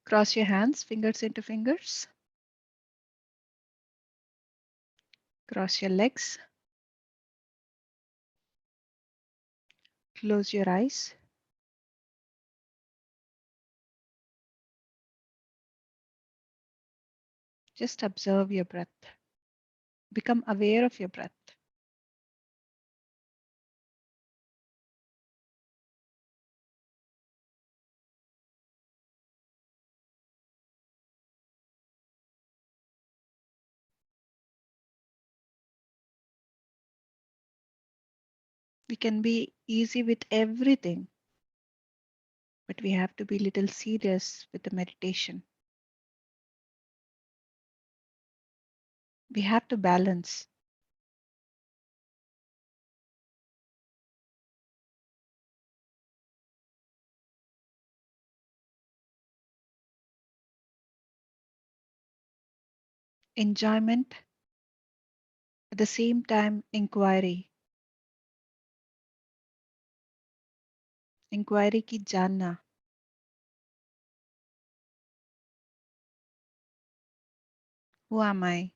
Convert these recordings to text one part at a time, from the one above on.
Cross your hands, fingers into fingers. Cross your legs. Close your eyes. Just observe your breath. Become aware of your breath. We can be easy with everything, but we have to be little serious with the meditation. We have to balance. Enjoyment, at the same time, inquiry. Inquiry की जानना. Who am I?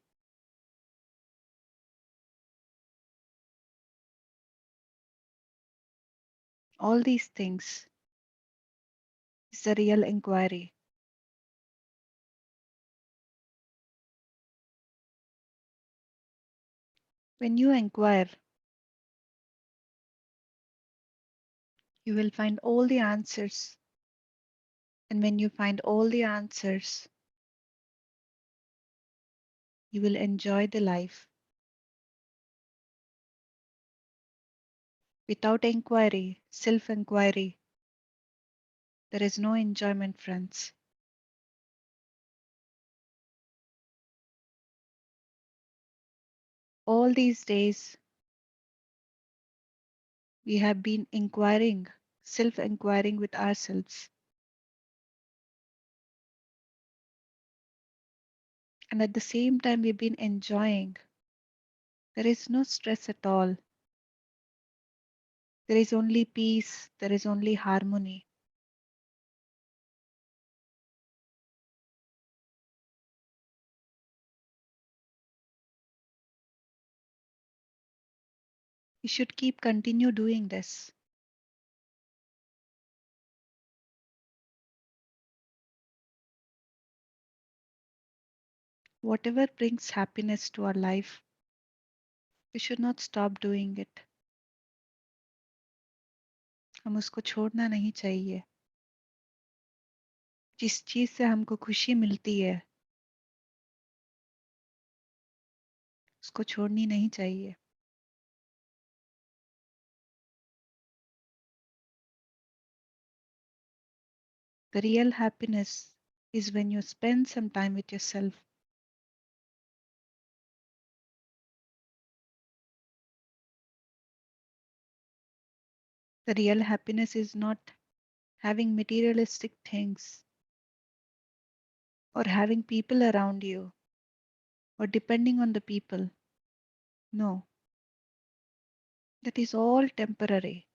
All these things is the real inquiry. When you inquire, you will find all the answers. And when you find all the answers, you will enjoy the life. Without inquiry, self inquiry, there is no enjoyment, friends. All these days, we have been inquiring, self inquiring with ourselves. And at the same time, we've been enjoying. There is no stress at all. There is only peace, there is only harmony. We should keep continue doing this. Whatever brings happiness to our life, we should not stop doing it. हम उसको छोड़ना नहीं चाहिए. जिस चीज से हमको खुशी मिलती है, उसको छोड़नी नहीं चाहिए. The real happiness is when you spend some time with yourself. The real happiness is not having materialistic things or having people around you or depending on the people. No, that is all temporary.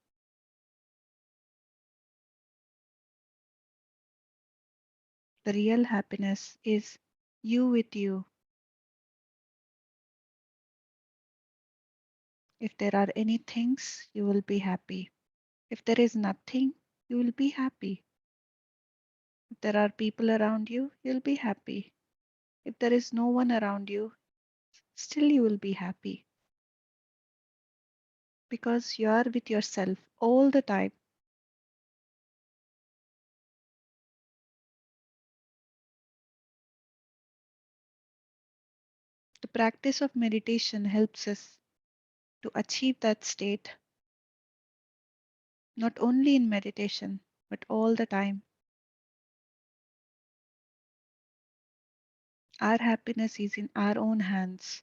The real happiness is you with you. If there are any things, you will be happy. If there is nothing, you will be happy. If there are people around you, you'll be happy. If there is no one around you, still you will be happy because you are with yourself all the time. The practice of meditation helps us to achieve that state, not only in meditation, but all the time. Our happiness is in our own hands.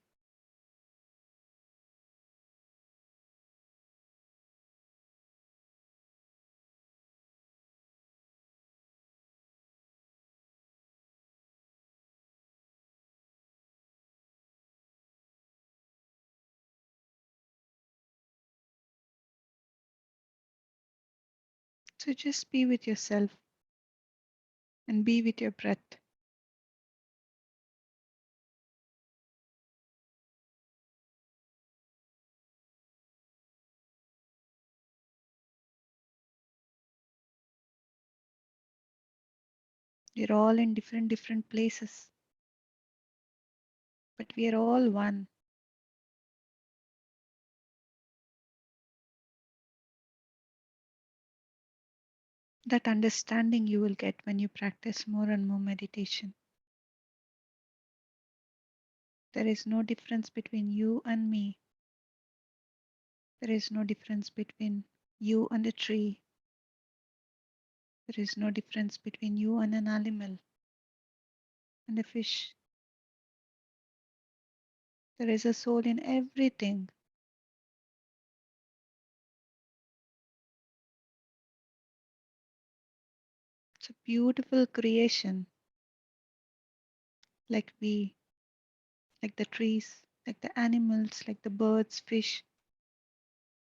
So just be with yourself. and be with your breath. We're all in different places, but we are all one. That understanding you will get when you practice more and more meditation. There is no difference between you and me. There is no difference between you and a tree. There is no difference between you and an animal and a fish. There is a soul in everything. It's a beautiful creation, like we, like the trees, like the animals, like the birds, fish.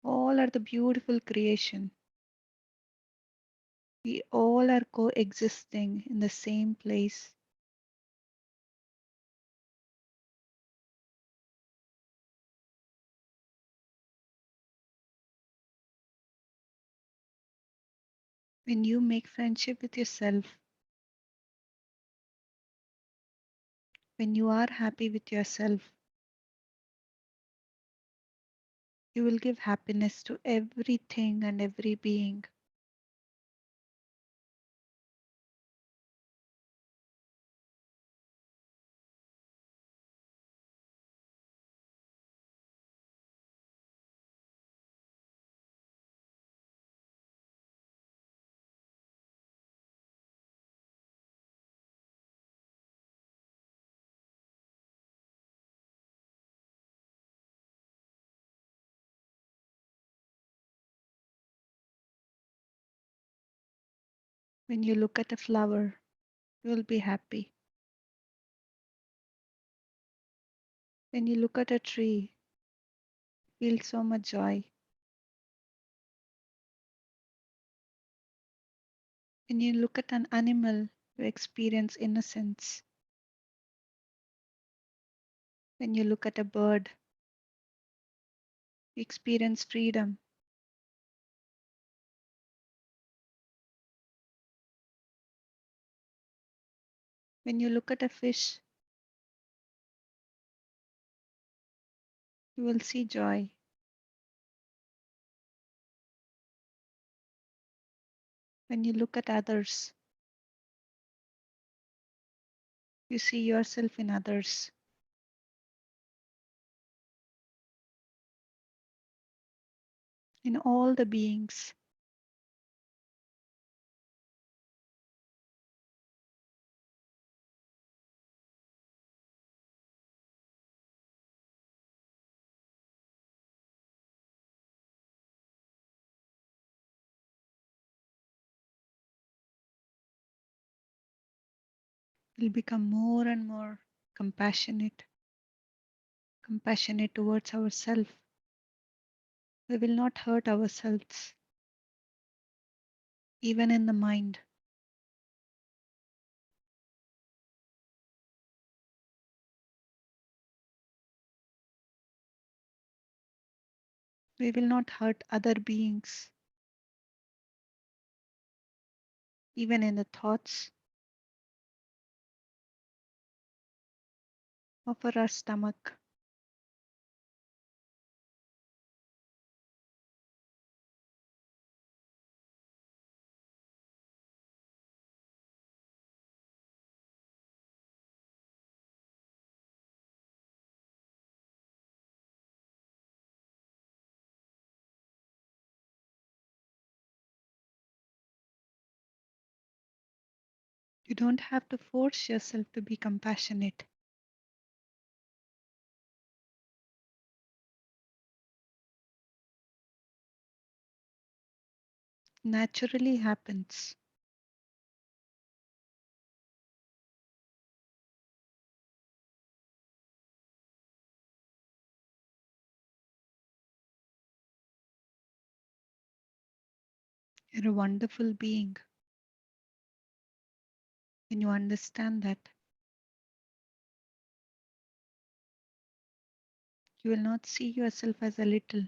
All are the beautiful creation. We all are coexisting in the same place. When you make friendship with yourself, when you are happy with yourself, you will give happiness to everything and every being. When you look at a flower, you will be happy. When you look at a tree, you feel so much joy. When you look at an animal, you experience innocence. When you look at a bird, you experience freedom. When you look at a fish, you will see joy. When you look at others, you see yourself in others, in all the beings. We'll become more and more compassionate, compassionate towards ourselves. We will not hurt ourselves, even in the mind. We will not hurt other beings, even in the thoughts of our stomach. You don't have to force yourself to be compassionate. Naturally happens. You're a wonderful being. When you understand that, you will not see yourself as a little.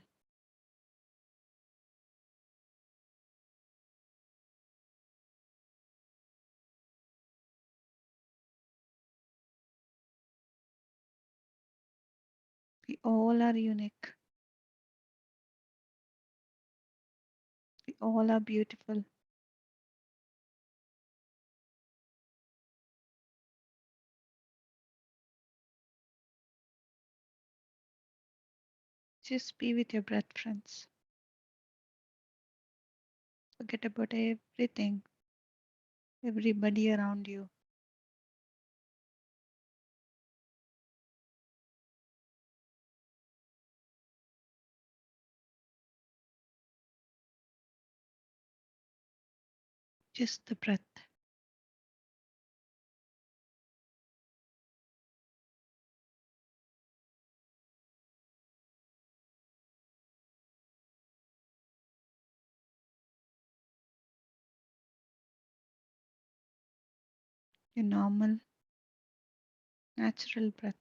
We all are unique. We all are beautiful. Just be with your breath, friends. Forget about everything, everybody around you. Just the breath. Your normal, natural breath.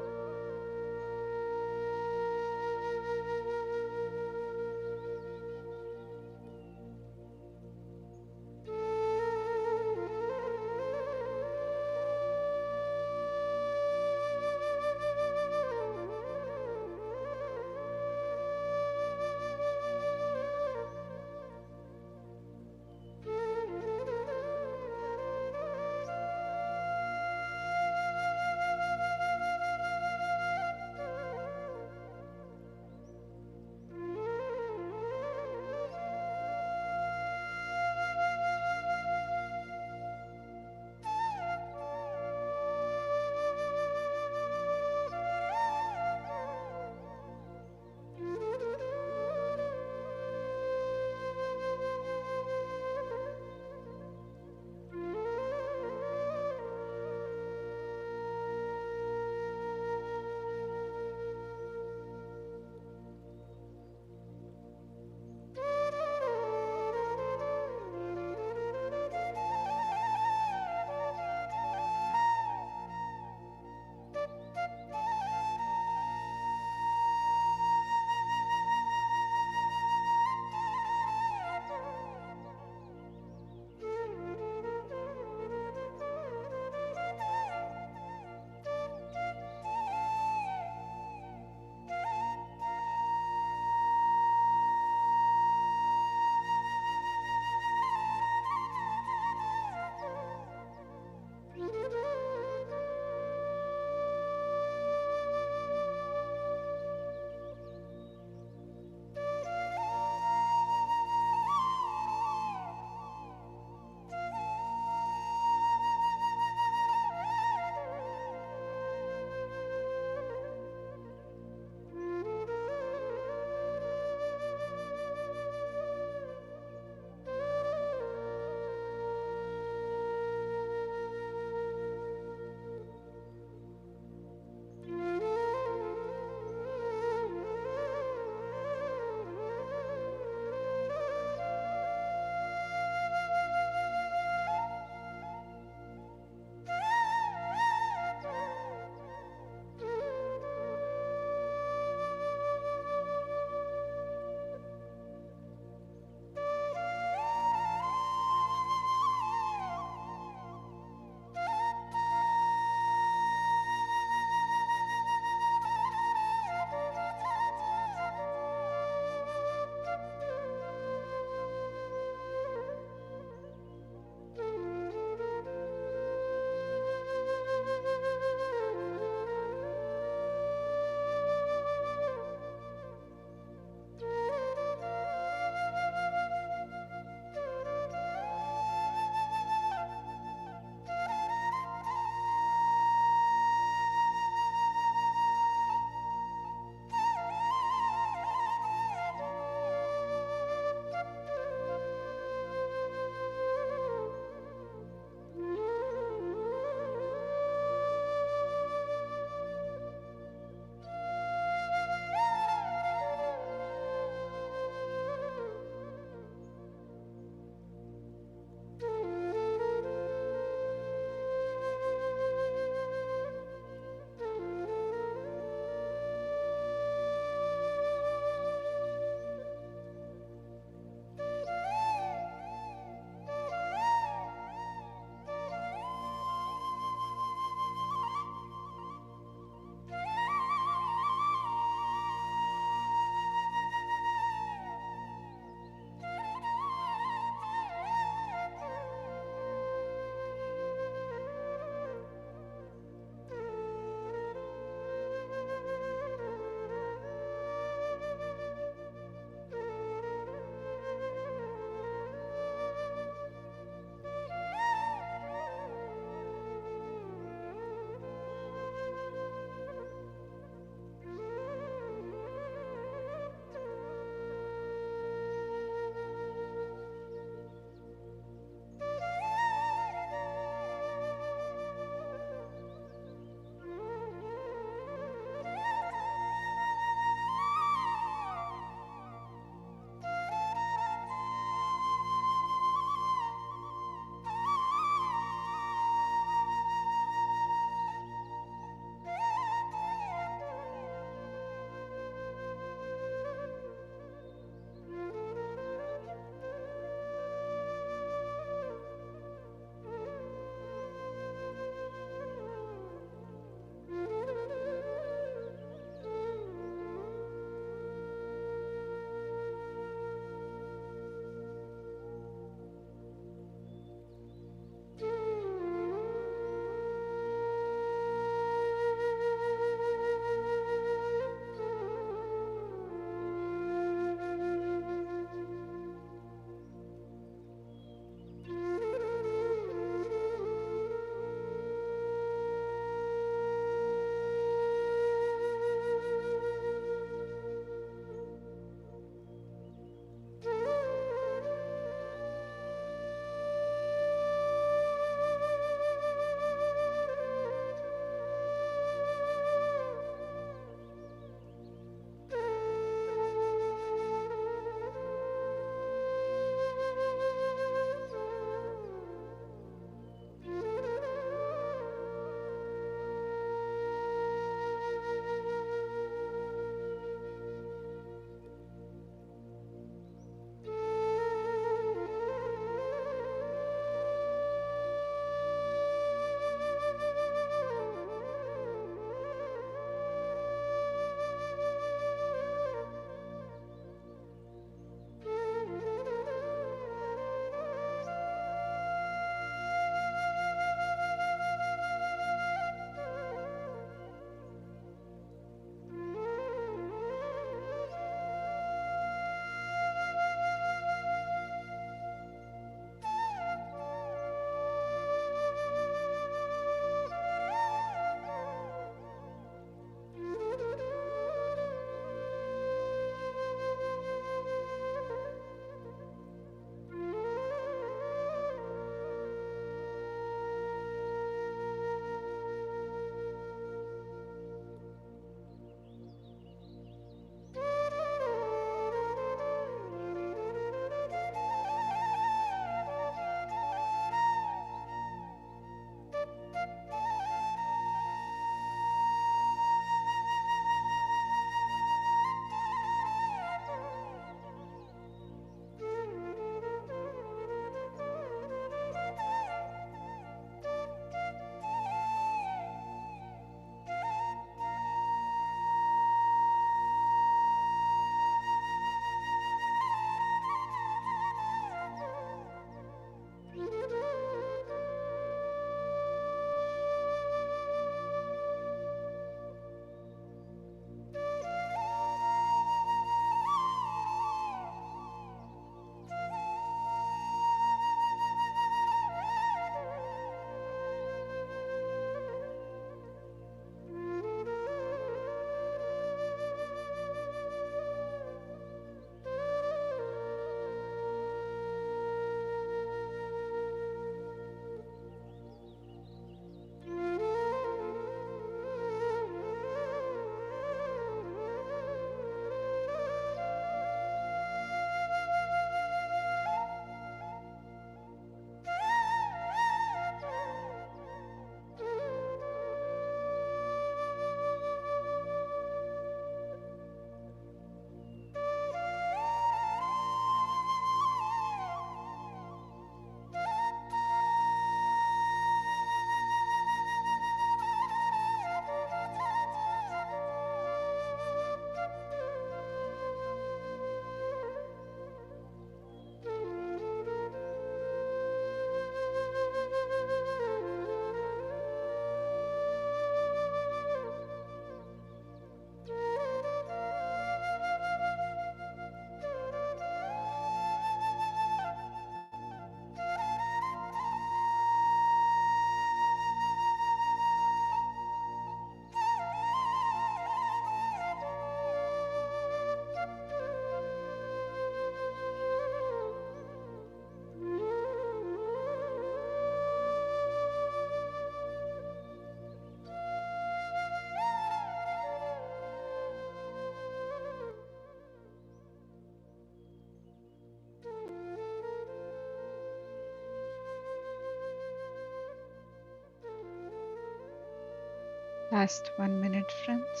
Last 1 minute, friends.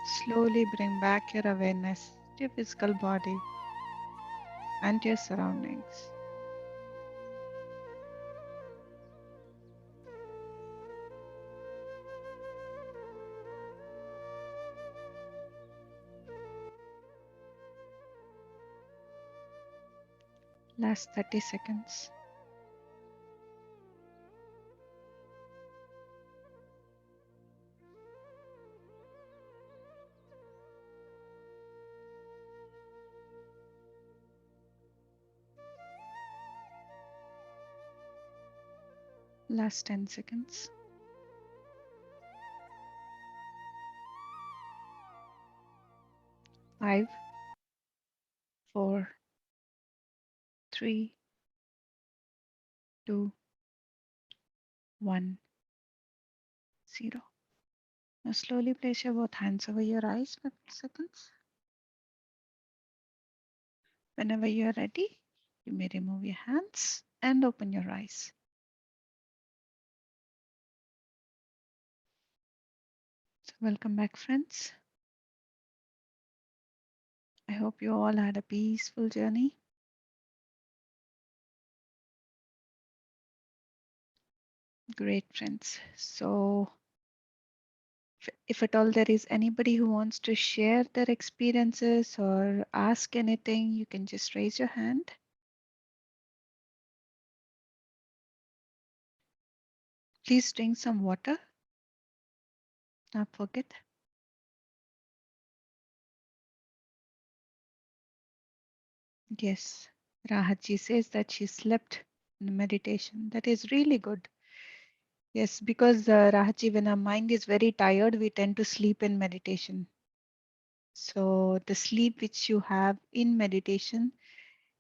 Slowly bring back your awareness to your physical body and to your surroundings. Last 30 seconds. Last 10 seconds. 5, 4, 3, 2, 1, 0. Now slowly place your both hands over your eyes for 50 seconds. Whenever you are ready, you may remove your hands and open your eyes. So welcome back, friends. I hope you all had a peaceful journey. Great, friends. So if at all there is anybody who wants to share their experiences or ask anything, you can just raise your hand. Please drink some water. Not forget. Yes, Rahatji says that she slept in meditation. That is really good. Yes, because Rahatji, when our mind is very tired, we tend to sleep in meditation. So the sleep which you have in meditation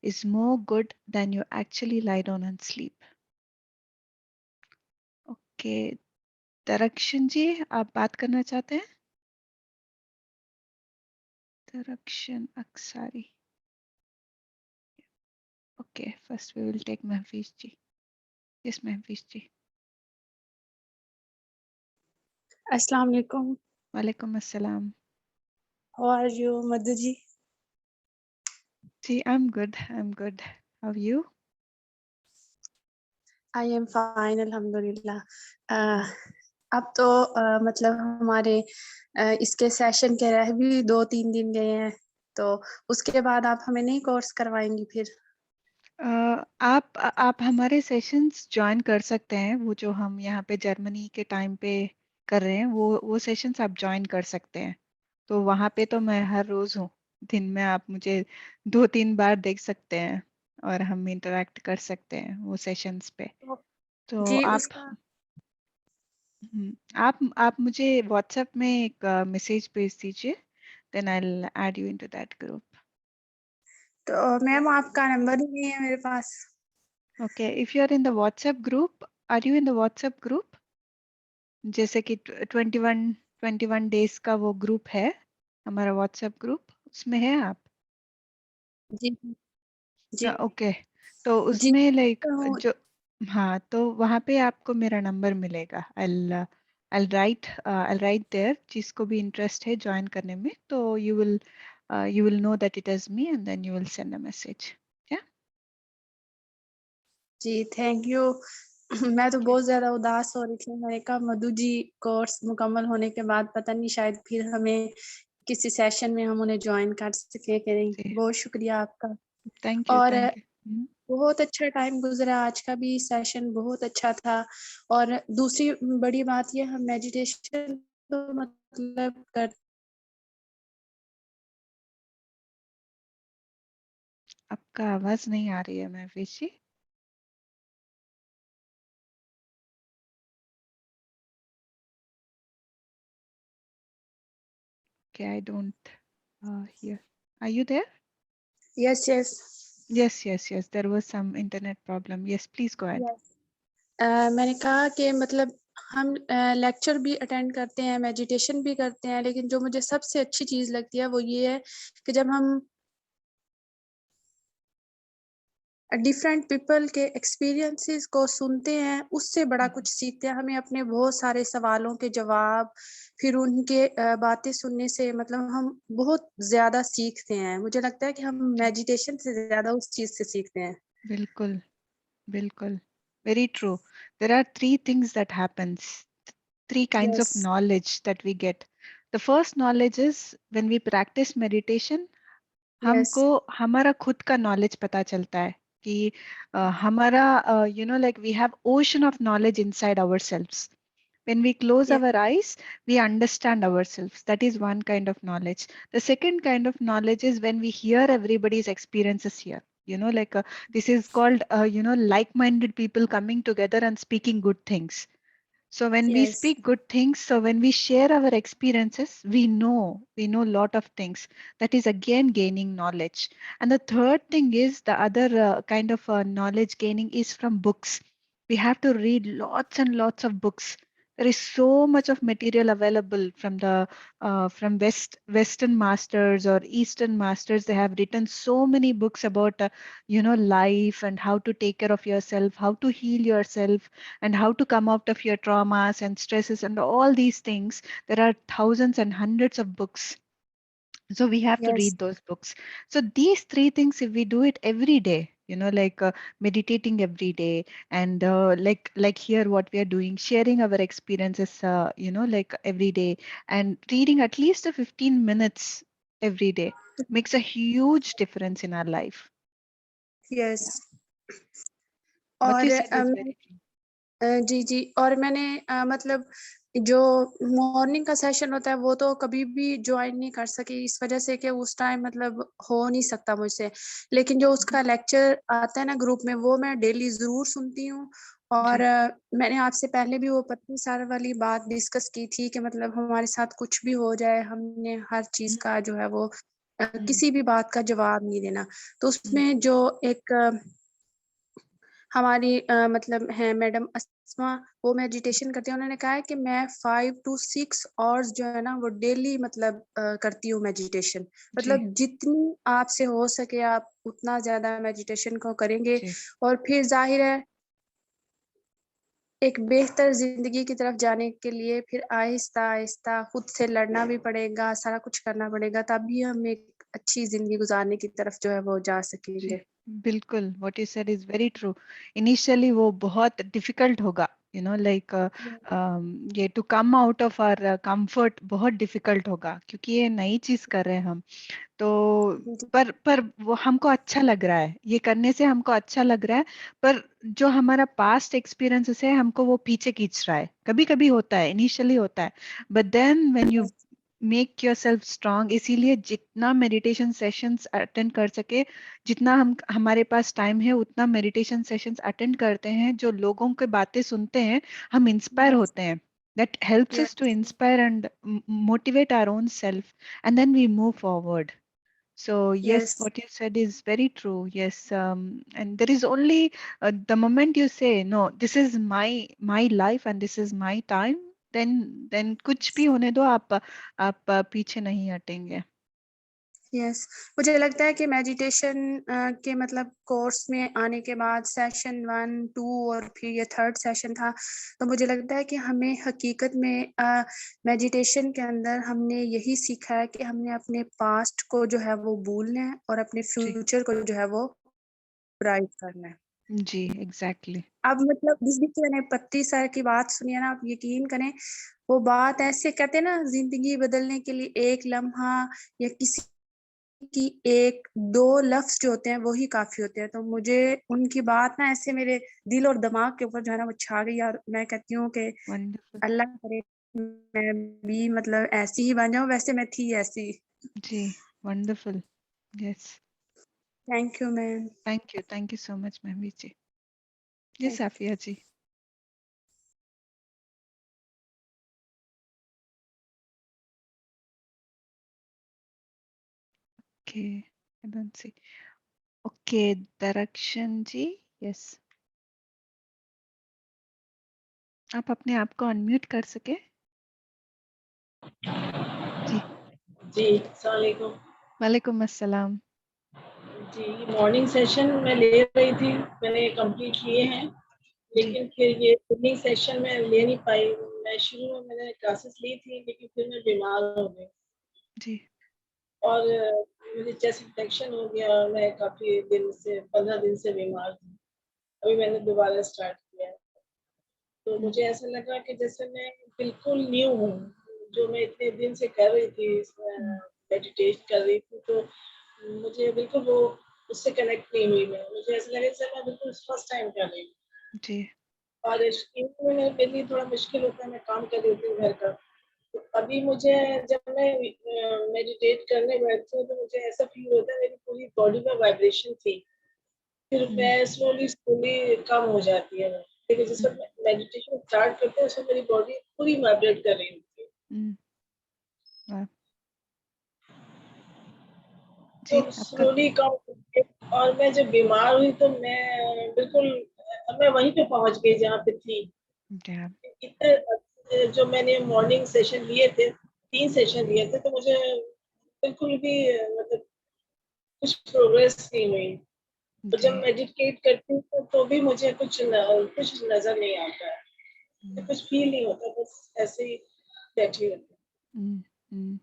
is more good than you actually lie down and sleep. Okay, Tarakshan जी, आप बात करना चाहते हैं? Tarakshan Aksari. Okay, first we will take Mahfiz ji. Yes, Mahfiz ji. Assalamu alaikum. Walaikum assalam. How are you, Madhu ji? Ji, I'm good. I'm good. How are you? I am fine, alhamdulillah. अब तो मतलब हमारे इसके session के रह भी 2-3 दिन गए हैं, तो उसके बाद आप हमें नहीं कोर्स करवाएंगी फिर? आप हमारे सेशंस ज्वाइन कर सकते हैं। वो जो हम यहाँ पे जर्मनी के टाइम पे कर रहे हैं, वो सेशंस आप ज्वाइन कर सकते हैं। तो वहाँ पे तो मैं हर रोज हूँ। दिन में आप मुझे 2-3 बार देख सकते हैं और हम इंटरेक्ट कर सकते हैं वो सेशंस पे। तो जी आप उसका आप मुझे व्हाट्सएप में एक मैसेज भेज दीजिए, then I will add you into that group. तो मैम आपका नंबर ही नहीं है मेरे पास। Okay, if you are in the WhatsApp group, are you in the WhatsApp group? जैसे कि 21 डेज का वो ग्रुप है, हमारा व्हाट्सएप ग्रुप, उसमें है आप? जी जी ओके, तो जी उसमें लाइक तो जो, हाँ, तो वहाँ पे आपको मेरा नंबर मिलेगा। I'll write there, जिसको भी इंटरेस्ट है ज्वाइन करने में, तो you will know that it is me and then you will send a message. Yeah. जी थैंक यू। मैं तो Okay. बहुत ज्यादा उदास हो रही थी। मैंने कहा मधु जी कोर्स मुकम्मल होने के बाद पता नहीं शायद फिर हमें किसी सेशन में हम उन्हें ज्वाइन कर सके कि नहीं। जी, बहुत शुक्रिया आपका। थैंक यू, और थैंक यू। बहुत अच्छा टाइम गुजरा। आज का भी सेशन बहुत अच्छा था। और दूसरी बड़ी बात ये, हम मेडिटेशन तो मतलब कर आपका आवाज नहीं आ रही है महफिज जी। Okay, I don't hear. Are you there? Yes yes Yes, there was some internet problem. Yes, please go ahead. Yes मैंने कहा कि मतलब हम लेक्चर भी अटेंड करते हैं, मेडिटेशन भी करते हैं, लेकिन जो मुझे सबसे अच्छी चीज़ लगती है वो ये है कि जब हम डिफरेंट पीपल के एक्सपीरियंसेस को सुनते हैं, उससे बड़ा कुछ सीखते हैं। हमें अपने बहुत सारे सवालों के जवाब, फिर उनके बातें सुनने से मतलब हम बहुत ज़्यादा सीखते हैं। मुझे लगता है कि हम जी, मेडिटेशन से ज़्यादा उस चीज़ से सीखते हैं। बिल्कुल, बिल्कुल. Very true. There are three things that happens, three kinds of yes, knowledge that we get. The first knowledge is when we practice meditation, yes, हमको हमारा खुद का नॉलेज पता चलता है कि हमारा like we have ocean of knowledge inside ourselves. When we close yes, our eyes, we understand ourselves. That is one kind of knowledge. The second kind of knowledge is when we hear everybody's experiences here. Like this is called, like-minded people coming together and speaking good things. So when we yes, speak good things, so when we share our experiences, we know a lot of things. That is again gaining knowledge. And the third thing is the other kind of knowledge gaining is from books. We have to read lots and lots of books. There is so much of material available from the from Western masters or Eastern masters. They have written so many books about life and how to take care of yourself, how to heal yourself, and how to come out of your traumas and stresses and all these things. There are thousands and hundreds of books, so we have to yes, read those books. So these three things, if we do it every day, like meditating every day, and like here what we are doing, sharing our experiences, like every day, and reading at least a 15 minutes every day, makes a huge difference in our life. Yes. Yeah, what you और said is very true. जी, जी। और मैंने मतलब जो morning का session होता है वो तो कभी भी जॉइन नहीं कर सकी इस वज़ह से कि उस टाइम मतलब हो नहीं सकता मुझसे। लेकिन जो Mhm. उसका लेक्चर आता है ना ग्रुप में वो मैं डेली ज़रूर सुनती हूँ और जी. मैंने आपसे पहले भी वो 25 साल वाली बात डिस्कस की थी कि मतलब हमारे साथ कुछ भी हो जाए हमने हर चीज़ Mhm. का जो है वो Mhm. किसी भी बात का जवाब नहीं देना। तो Mhm. उसमें जो एक हमारी मतलब हैं मैडम अस्मा, वो मेडिटेशन करती हैं। उन्होंने कहा है कि मैं 5 टू 6 आवर्स जो है ना वो डेली मतलब करती हूँ मेडिटेशन। जी. मतलब जितनी आपसे हो सके आप उतना ज़्यादा मेडिटेशन को करेंगे जी. और फिर ज़ाहिर है एक बेहतर ज़िंदगी की तरफ जाने के लिए फिर आहिस्ता-आहिस्ता खुद से लड़ना भी पड़ेगा, सारा कुछ करना पड़ेगा, तभी हम एक अच्छी ज़िंदगी गुज़ारने की तरफ जो है वो जा जी, सकेंगे। बिल्कुल, what you said is very true. Initially वो बहुत डिफिकल्ट होगा, लाइक ये to come out of our comfort बहुत डिफिकल्ट होगा, क्योंकि ये नई चीज कर रहे हैं हम. तो जी, पर वो हमको अच्छा लग रहा है, ये करने से हमको अच्छा लग रहा है. पर जो हमारा पास्ट एक्सपीरियंसेस है, हमको वो पीछे खींच रहा है. कभी कभी होता है, इनिशियली होता है, but then when you yes, make yourself strong. इसीलिए जितना मेडिटेशन सेशंस अटेंड कर सके, जितना हम हमारे पास टाइम है, उतना मेडिटेशन सेशंस अटेंड करते हैं. जो लोगों की बातें सुनते हैं, हम इंस्पायर यस, होते हैं. That helps us to yes, inspire and motivate our own self, and then we move forward. So yes, yes, what you said is very true. Yes, and there is only the moment you say no, this is my life and this is my time, then कुछ भी होने दो, आप पीछे नहीं हटेंगे. Yes. मुझे लगता है कि मेडिटेशन के मतलब कोर्स में आने के बाद सेशन 1, 2 और फिर ये 3rd सेशन था, तो मुझे लगता है कि हमें हकीकत में मेडिटेशन के अंदर हमने यही सीखा है कि हमने अपने पास्ट को जो है वो भूलना है और अपने जी. फ्यूचर को जो है वो ब्राइट करना है। जी, एग्जैक्टली. अब मतलब जिस दिन से मैंने 25 साल की बात सुनी है ना, आप यकीन करें, वो बात ऐसे कहते हैं ना ज़िंदगी बदलने के लिए एक लम्हा या किसी कि 1-2 लफ्ज़ जो होते हैं वो ही काफ़ी होते हैं। तो मुझे उनकी बात ना ऐसे मेरे दिल और दिमाग के ऊपर जो है ना वो छा गई और मैं कहती हूँ कि वंडरफुल. अल्लाह करे मैं भी मतलब ऐसी ही बन जाऊँ, वैसे मैं थी ऐसी। जी, wonderful. Yes. Thank you ma'am. Thank you so much, Mahvi ji. जी, thank Safia ji. Okay, I don't see. Okay, Darakshan ji. Yes. आप अपने आप को अनम्यूट कर सके? जी। जी, अस्सलाम वालेकुम। वालेकुम अस्सलाम। जी, मॉर्निंग सेशन मैं ले रही थी, मैंने कंप्लीट किए हैं, जी। लेकिन फिर ये इवनिंग सेशन मैं ले नहीं पाई। मैं शुरू में मैंने क्लासेस ली थी, लेकिन फिर मैं बीमार हो गई जी। और मुझे चेस्ट इन्फेक्शन हो गया। मैं काफ़ी दिन से 15 दिन से बीमार थी। अभी मैंने दोबारा स्टार्ट किया है। तो मुझे ऐसा लगा कि जैसे मैं बिल्कुल न्यू हूँ, जो मैं इतने दिन से कर रही थी, मेडिटेट कर रही थी, तो मुझे बिल्कुल वो उससे कनेक्ट नहीं हुई मैं। मुझे ऐसा लगा जैसे मैं बिल्कुल फर्स्ट टाइम कर रही हूँ जी। और शुरू में मेरे लिए थोड़ा मुश्किल होता है, मैं काम कर रही थी घर का। तो अभी मुझे जब मैं मेडिटेट करने बैठती हूँ, तो मुझे ऐसा फ़ील होता है मेरी पूरी बॉडी में वाइब्रेशन थी। फिर मैं स्लोली कम हो जाती है वो। लेकिन जैसे मैं मेडिटेशन स्टार्ट करते हैं, उसमें मेरी बॉडी पूरी वाइब्रेट कर रही होती है। वाह! जी, तो आपका स्लोली कम होके और मैं जब बीमार हुई तो मैं बिल्कुल मैं वहीं पे पहुँच गई जहाँ पे थी। क्या इतने जो मैंने मॉर्निंग सेशन लिए थे, 3 सेशन लिए थे, तो मुझे बिल्कुल भी मतलब कुछ प्रोग्रेस नहीं हुई। तो जी। जब मेडिटेट करती हूँ तो भी मुझे कुछ नज़र नहीं आता है। हुँ, कुछ फ़ील नहीं होता, बस ऐसे ही बैठी रहती हूँ। हुँ, हुँ।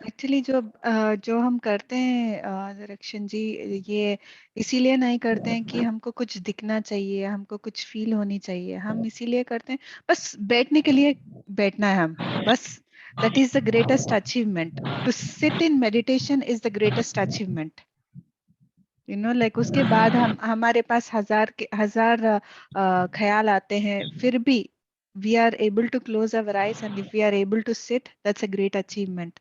एक्चुअली जो हम करते हैं डायरेक्शन जी, ये इसीलिए नहीं करते हैं कि हमको कुछ दिखना चाहिए, हमको कुछ फ़ील होनी चाहिए। हम इसीलिए करते हैं, बस बैठने के लिए बैठना है हम, बस। That is the greatest achievement. To sit in meditation is the greatest achievement. Like उसके बाद हम हमारे पास हजार ख्याल आते हैं, फिर भी we are able to close our eyes, and if we are able to sit, that's a great achievement.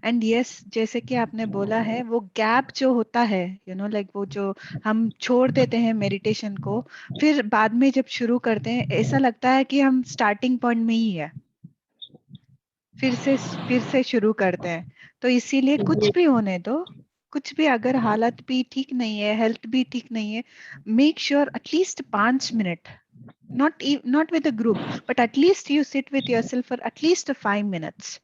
And yes, जैसे कि आपने बोला है, वो गैप जो होता है, लाइक वो जो हम छोड़ देते हैं मेडिटेशन को, फिर बाद में जब शुरू करते हैं, ऐसा लगता है कि हम स्टार्टिंग पॉइंट में ही है, फिर से शुरू करते हैं। तो इसीलिए कुछ जी, भी होने दो, कुछ भी, अगर हालत भी ठीक नहीं है, हेल्थ भी ठीक नहीं है, make sure at least 5 minute, not with a group, but at least you sit with yourself for at least 5 minutes.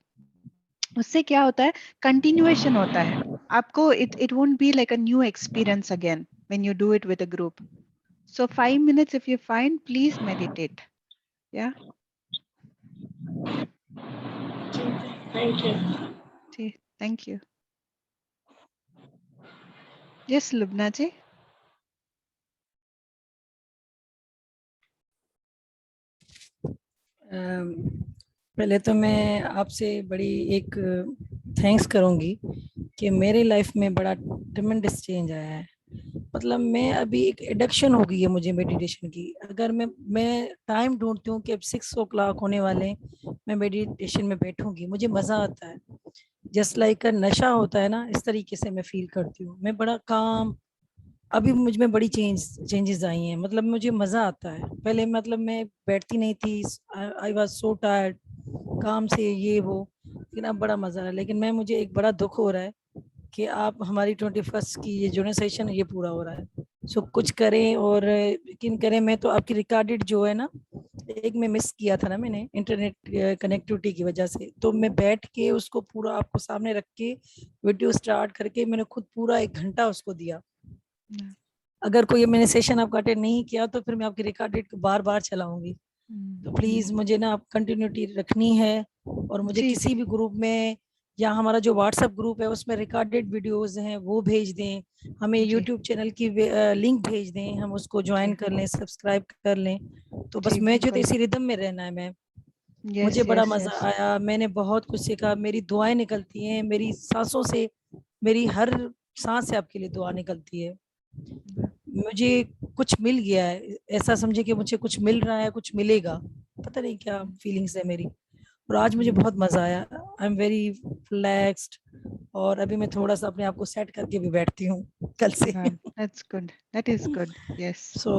उससे क्या होता है, कंटिन्यूएशन होता है। आपको it won't be like a new experience again when you do it with a group. So 5 minutes if you find, please meditate. या ठीक है, थैंक यू। जी, thank you. Yes Lubna ji. पहले तो मैं आपसे बड़ी एक थैंक्स करूंगी कि मेरे लाइफ में बड़ा ट्रेमेंडस चेंज आया है। मतलब मैं अभी एक एडिक्शन हो गई है मुझे मेडिटेशन की। अगर मैं टाइम ढूंढती हूँ कि अब 6 o'clock होने वाले हैं, मैं मेडिटेशन में बैठूंगी, मुझे मज़ा आता है। जस्ट लाइक नशा होता है ना, इस तरीके से मैं फील करती हूँ। मैं बड़ा काम, अभी मुझ में बड़ी चेंजेस आई हैं। मतलब मुझे मज़ा आता है। पहले मतलब मैं बैठती नहीं थी, आई वाज सो टायर्ड काम से ये वो, लेकिन अब बड़ा मज़ा है। लेकिन मैं मुझे एक बड़ा दुख हो रहा है कि आप हमारी 21st की ये जो सेशन है ये पूरा हो रहा है। सो कुछ करें और यकीन करें, मैं तो आपकी रिकॉर्डेड जो है ना, एक में मिस किया था ना मैंने इंटरनेट कनेक्टिविटी की वजह से, तो मैं बैठ के उसको पूरा आपको सामने रख के वीडियो स्टार्ट करके मैंने खुद पूरा 1 घंटा उसको दिया। अगर कोई मैंने सेशन आपका अटेंड नहीं किया तो फिर मैं आपकी रिकॉर्डेड बार बार चलाऊंगी। तो प्लीज मुझे ना आप कंटिन्यूटी रखनी है, और मुझे जी किसी भी ग्रुप में या हमारा जो व्हाट्सएप ग्रुप है उसमें रिकॉर्डेड वीडियोस हैं वो भेज दें, हमें जी यूट्यूब चैनल की लिंक भेज दें, हम उसको ज्वाइन जी कर लें, सब्सक्राइब कर लें। तो बस जी मैं जो तो बिल्कुल। इसी रिदम में रहना है। मैं मुझे यस बड़ा यस मजा यस। आया, मैंने बहुत कुछ सीखा, मेरी दुआएं निकलती हैं मेरी सांसों से, मेरी हर सांस से आपके लिए दुआ निकलती है। मुझे कुछ मिल गया है, ऐसा समझे कि मुझे कुछ मिल रहा है, कुछ मिलेगा, पता नहीं क्या फीलिंग्स है मेरी। और आज मुझे बहुत मजा आया, आई एम वेरी रिलैक्स्ड। और अभी मैं थोड़ा सा अपने आप को सेट करके भी बैठती हूँ कल से। That's good, that is good. Yes. So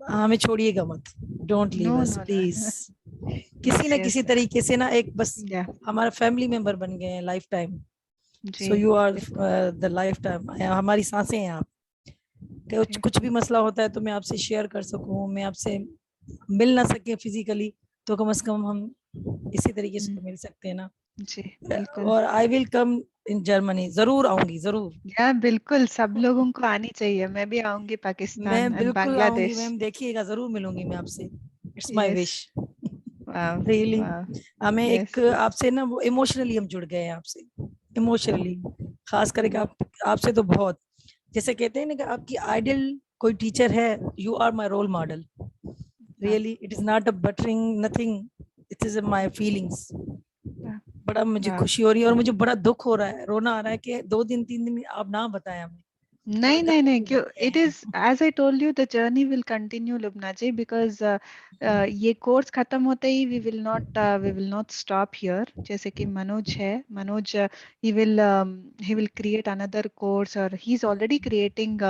हमें छोड़िएगा मत, don't no leave us no no. Please. किसी यस ना यस। किसी तरीके से ना एक बस या हमारा फैमिली मेंबर बन गए हैं लाइफ टाइम। जी सो यू आर बिल्कुल। द लाइफ टाइम, हमारी सांसें हैं आप। कुछ जी कुछ भी मसला होता है तो मैं आपसे शेयर कर सकूं, मैं आपसे मिल ना सके फिजिकली, तो कम से कम हम इसी तरीके से तो मिल सकते हैं ना। जी बिल्कुल। और I will come in Germany, जरूर आऊंगी, जरूर। या बिल्कुल, सब लोगों को आनी चाहिए। मैं भी आऊंगी पाकिस्तान मैं एंड बिल्कुल आऊंगी बांग्लादेश। मैम, देखिएगा, जरूर मिलूंगी मैं आपसे। It's my yes. विश। वाह रियली वाह। हमें एक यस। आपसे ना, वो इमोशनली हम जुड़ गए हैं आपसे, इमोशनली। खास करके आपसे तो बहुत, जैसे कहते हैं ना कि आपकी आइडियल कोई टीचर है, you are my role model. Really it is not a buttering nothing, it is my feelings. बड़ा मुझे वाह। खुशी हो रही है और मुझे बड़ा दुख हो रहा है, रोना आ रहा है कि 2 दिन 3 दिन आप ना बताया हमें। बड़ा नहीं नहीं गलत नहीं, फील क्यों? करते इट हैं। Is as I told you, the journey will continue Lubna ji, because ये कोर्स खत्म होते ही we will not stop here. जैसे कि मनोज है, Manoj he will create another course, और he is already creating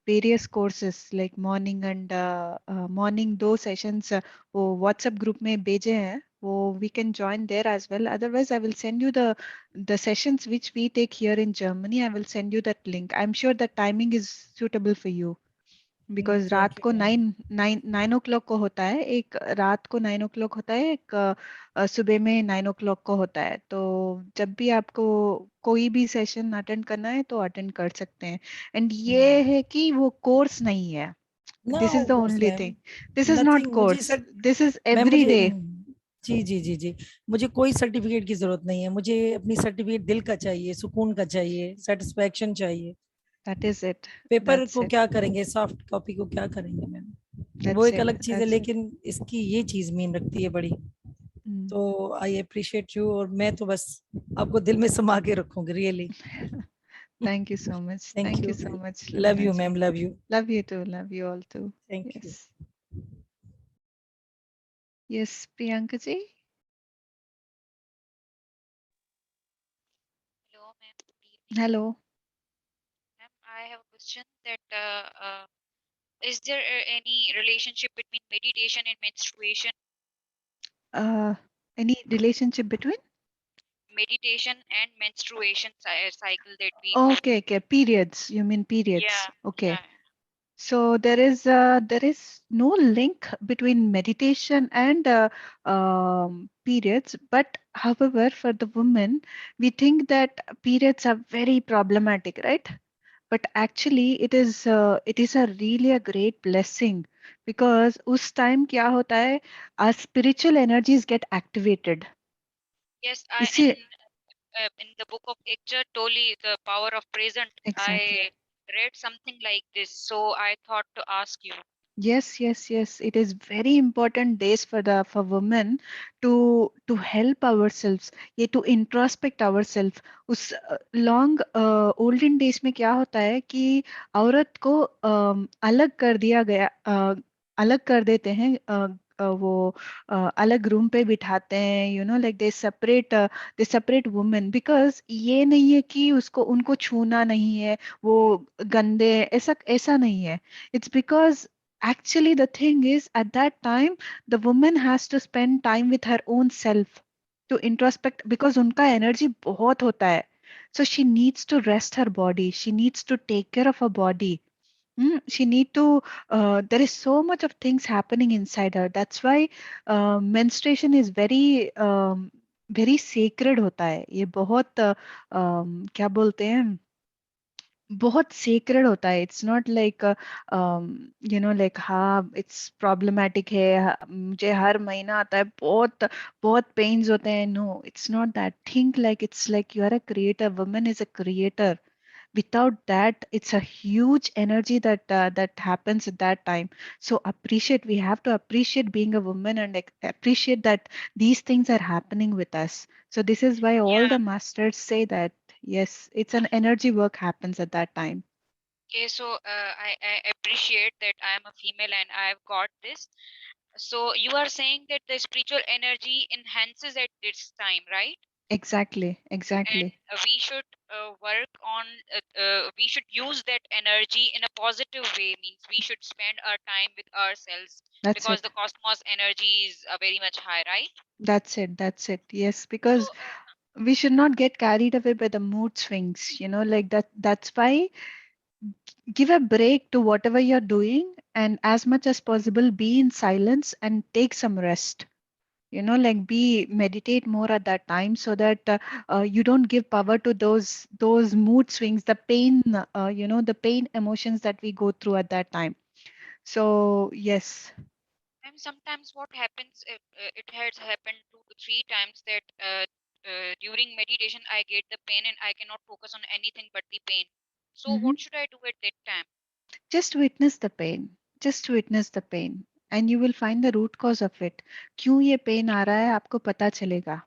various courses like morning and morning 2 sessions वो WhatsApp group में भेजे हैं। वो we can join there as well. Otherwise I will send you the sessions which we take here in Germany. I will send you that link. I'm sure the timing is suitable for you because रात thank you को ma'am. 9 o'clock को होता है एक, रात को 9 o'clock होता है एक, सुबह में 9 o'clock को होता है। तो जब भी आपको कोई भी सेशन अटेंड करना है तो अटेंड कर सकते हैं। एंड ये है कि वो कोर्स नहीं है। No this is the course only ma'am, thing. This is not nothing. मुझे course, sir this is ma'am, every मुझे डे। जी जी जी जी, मुझे कोई सर्टिफिकेट की जरूरत नहीं है। मुझे अपनी सर्टिफिकेट दिल का चाहिए, सुकून का चाहिए, सेटिस्फेक्शन चाहिए। That is it. Paper that's को इट। क्या करेंगे, सॉफ्ट कॉपी को क्या करेंगे मैम, वो दैट्स एक इट। अलग चीज है, दैट्स इट। लेकिन इसकी ये चीज मीन रखती है बड़ी। तो आई अप्रिशिएट यू, और मैं तो बस आपको दिल में समा के रखूंगी, really. Thank you so much. Thank Thank you you. so much, love Lubna you ji. Ma'am, love you. Love you too. Love you all too. Thank you. Yes. Yes, Priyanka ji. Hello, ma'am. Good evening. Hello. Ma'am, I have a question that is there any relationship between meditation and menstruation? Uh, any relationship between? Meditation and menstruation cycle that we go Okay, through. okay. Periods. You mean periods? Yeah, Okay. yeah. So there is no link between meditation and periods. But however, for the woman, we think that periods are very problematic, right? But actually it is a really a great blessing because उस time क्या होता है, our spiritual energies get activated. Yes, I इसी in the book of Ekja Toli, the power of present, exactly. I read something like this, so I thought to ask you. Yes, it is very important days for the for women to help ourselves, ये to introspect ourselves. उस long olden days में क्या होता है कि औरत को अलग कर दिया गया, अलग कर देते हैं, वो अलग रूम पे बिठाते हैं, you know like they separate women, because ये नहीं है कि उसको उनको छूना नहीं है, वो गंदे, ऐसा ऐसा नहीं है। It's because actually the thing is at that time the woman has to spend time with her own self to introspect because उनका energy बहुत होता है. So she needs to rest her body. She needs to take care of her body. She need to. There is so much of things happening inside her. That's why menstruation is very sacred होता है. ये बहुत क्या बोलते हैं, बहुत sacred होता है. It's not like you know like हाँ इट्स प्रॉब्लमेटिक है, मुझे हर महीना आता है, बहुत बहुत पेन्स होते हैं. No, it's not that. Think like it's like you are a creator. Woman is a creator. Without that it's a huge energy that happens at that time. So appreciate, we have to appreciate being a woman and appreciate that these things are happening with us. So this is why all Yeah. the masters say that yes, it's an energy work happens at that time. Okay, so I appreciate that I am a female and I have got this. So you are saying that the spiritual energy enhances at this time, right? Exactly, And exactly. we should work on we should use that energy in a positive way, means we should spend our time with ourselves That's because it. the cosmos energy is very much high, right? That's it. Yes, So because we should not get carried away by the mood swings, you know, like that. That's why give a break to whatever you're doing and as much as possible be in silence and take some rest. You know, like meditate more at that time, so that you don't give power to those mood swings, the pain, you know, the pain emotions that we go through at that time. So yes. And sometimes what happens, if it has happened 2 to 3 times that during meditation I get the pain and I cannot focus on anything but the pain. So Mhm. what should I do at that time? Just witness the pain. Just witness the pain, and you will find the root cause of it. क्यों ये pain आ रहा है आपको पता चलेगा.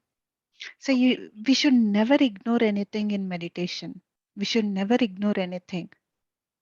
So Okay. we should never ignore anything in meditation. We should never ignore anything.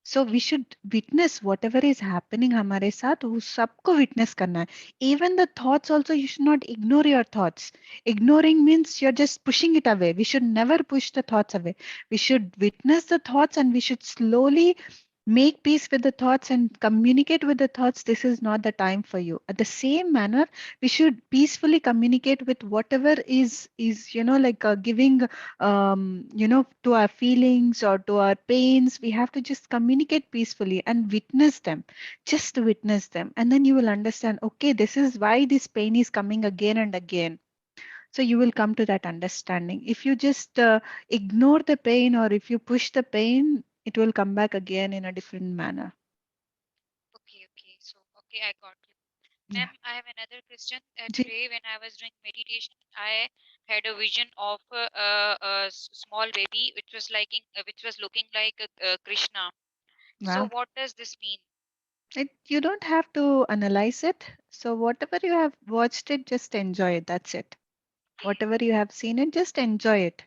So we should witness whatever is happening हमारे साथ, वो सबको witness करना है. Even the thoughts also, you should not ignore your thoughts. Ignoring means you're just pushing it away. We should never push the thoughts away. We should witness the thoughts, and we should slowly make peace with the thoughts and communicate with the thoughts. This is not the time for you. At the same manner, we should peacefully communicate with whatever is you know, like giving you know, to our feelings or to our pains. We have to just communicate peacefully and witness them. Just witness them, and then you will understand, okay, this is why this pain is coming again and again. So you will come to that understanding. If you just ignore the pain, or if you push the pain, it will come back again in a different manner. Okay, okay. So okay, I got you. Yeah. Ma'am, I have another question. Ji. Today, when I was doing meditation, I had a vision of a small baby, which was looking like Krishna. So, Wow. what does this mean? You don't have to analyze it. So whatever you have watched it, just enjoy it. That's it. Okay, Whatever you have seen it, just enjoy it.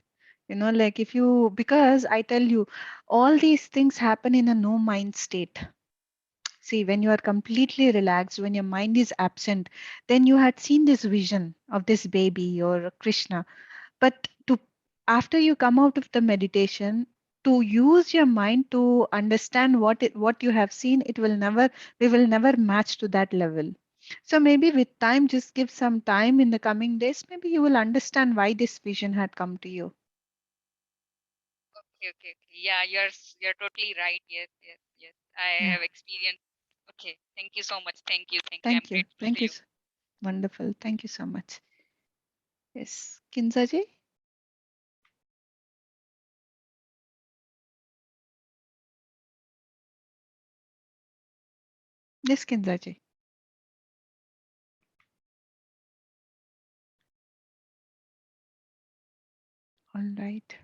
You know, like if you, because I tell you, all these things happen in a no mind state. See, when you are completely relaxed, when your mind is absent, then you had seen this vision of this baby or Krishna. But to, after you come out of the meditation, to use your mind to understand what you have seen, it will never, we will never match to that level. So maybe with time, just give some time in the coming days, maybe you will understand why this vision had come to you. okay, okay, okay. Yeah, you're totally right. Yes, yes, yes. I Yeah. have experienced. Okay, thank you so much. Thank you, thank you. I'm Thank you. grateful Thank to you. you. Wonderful. Thank you so much. Yes. Kinzaji? Yes, Kinzaji. All right.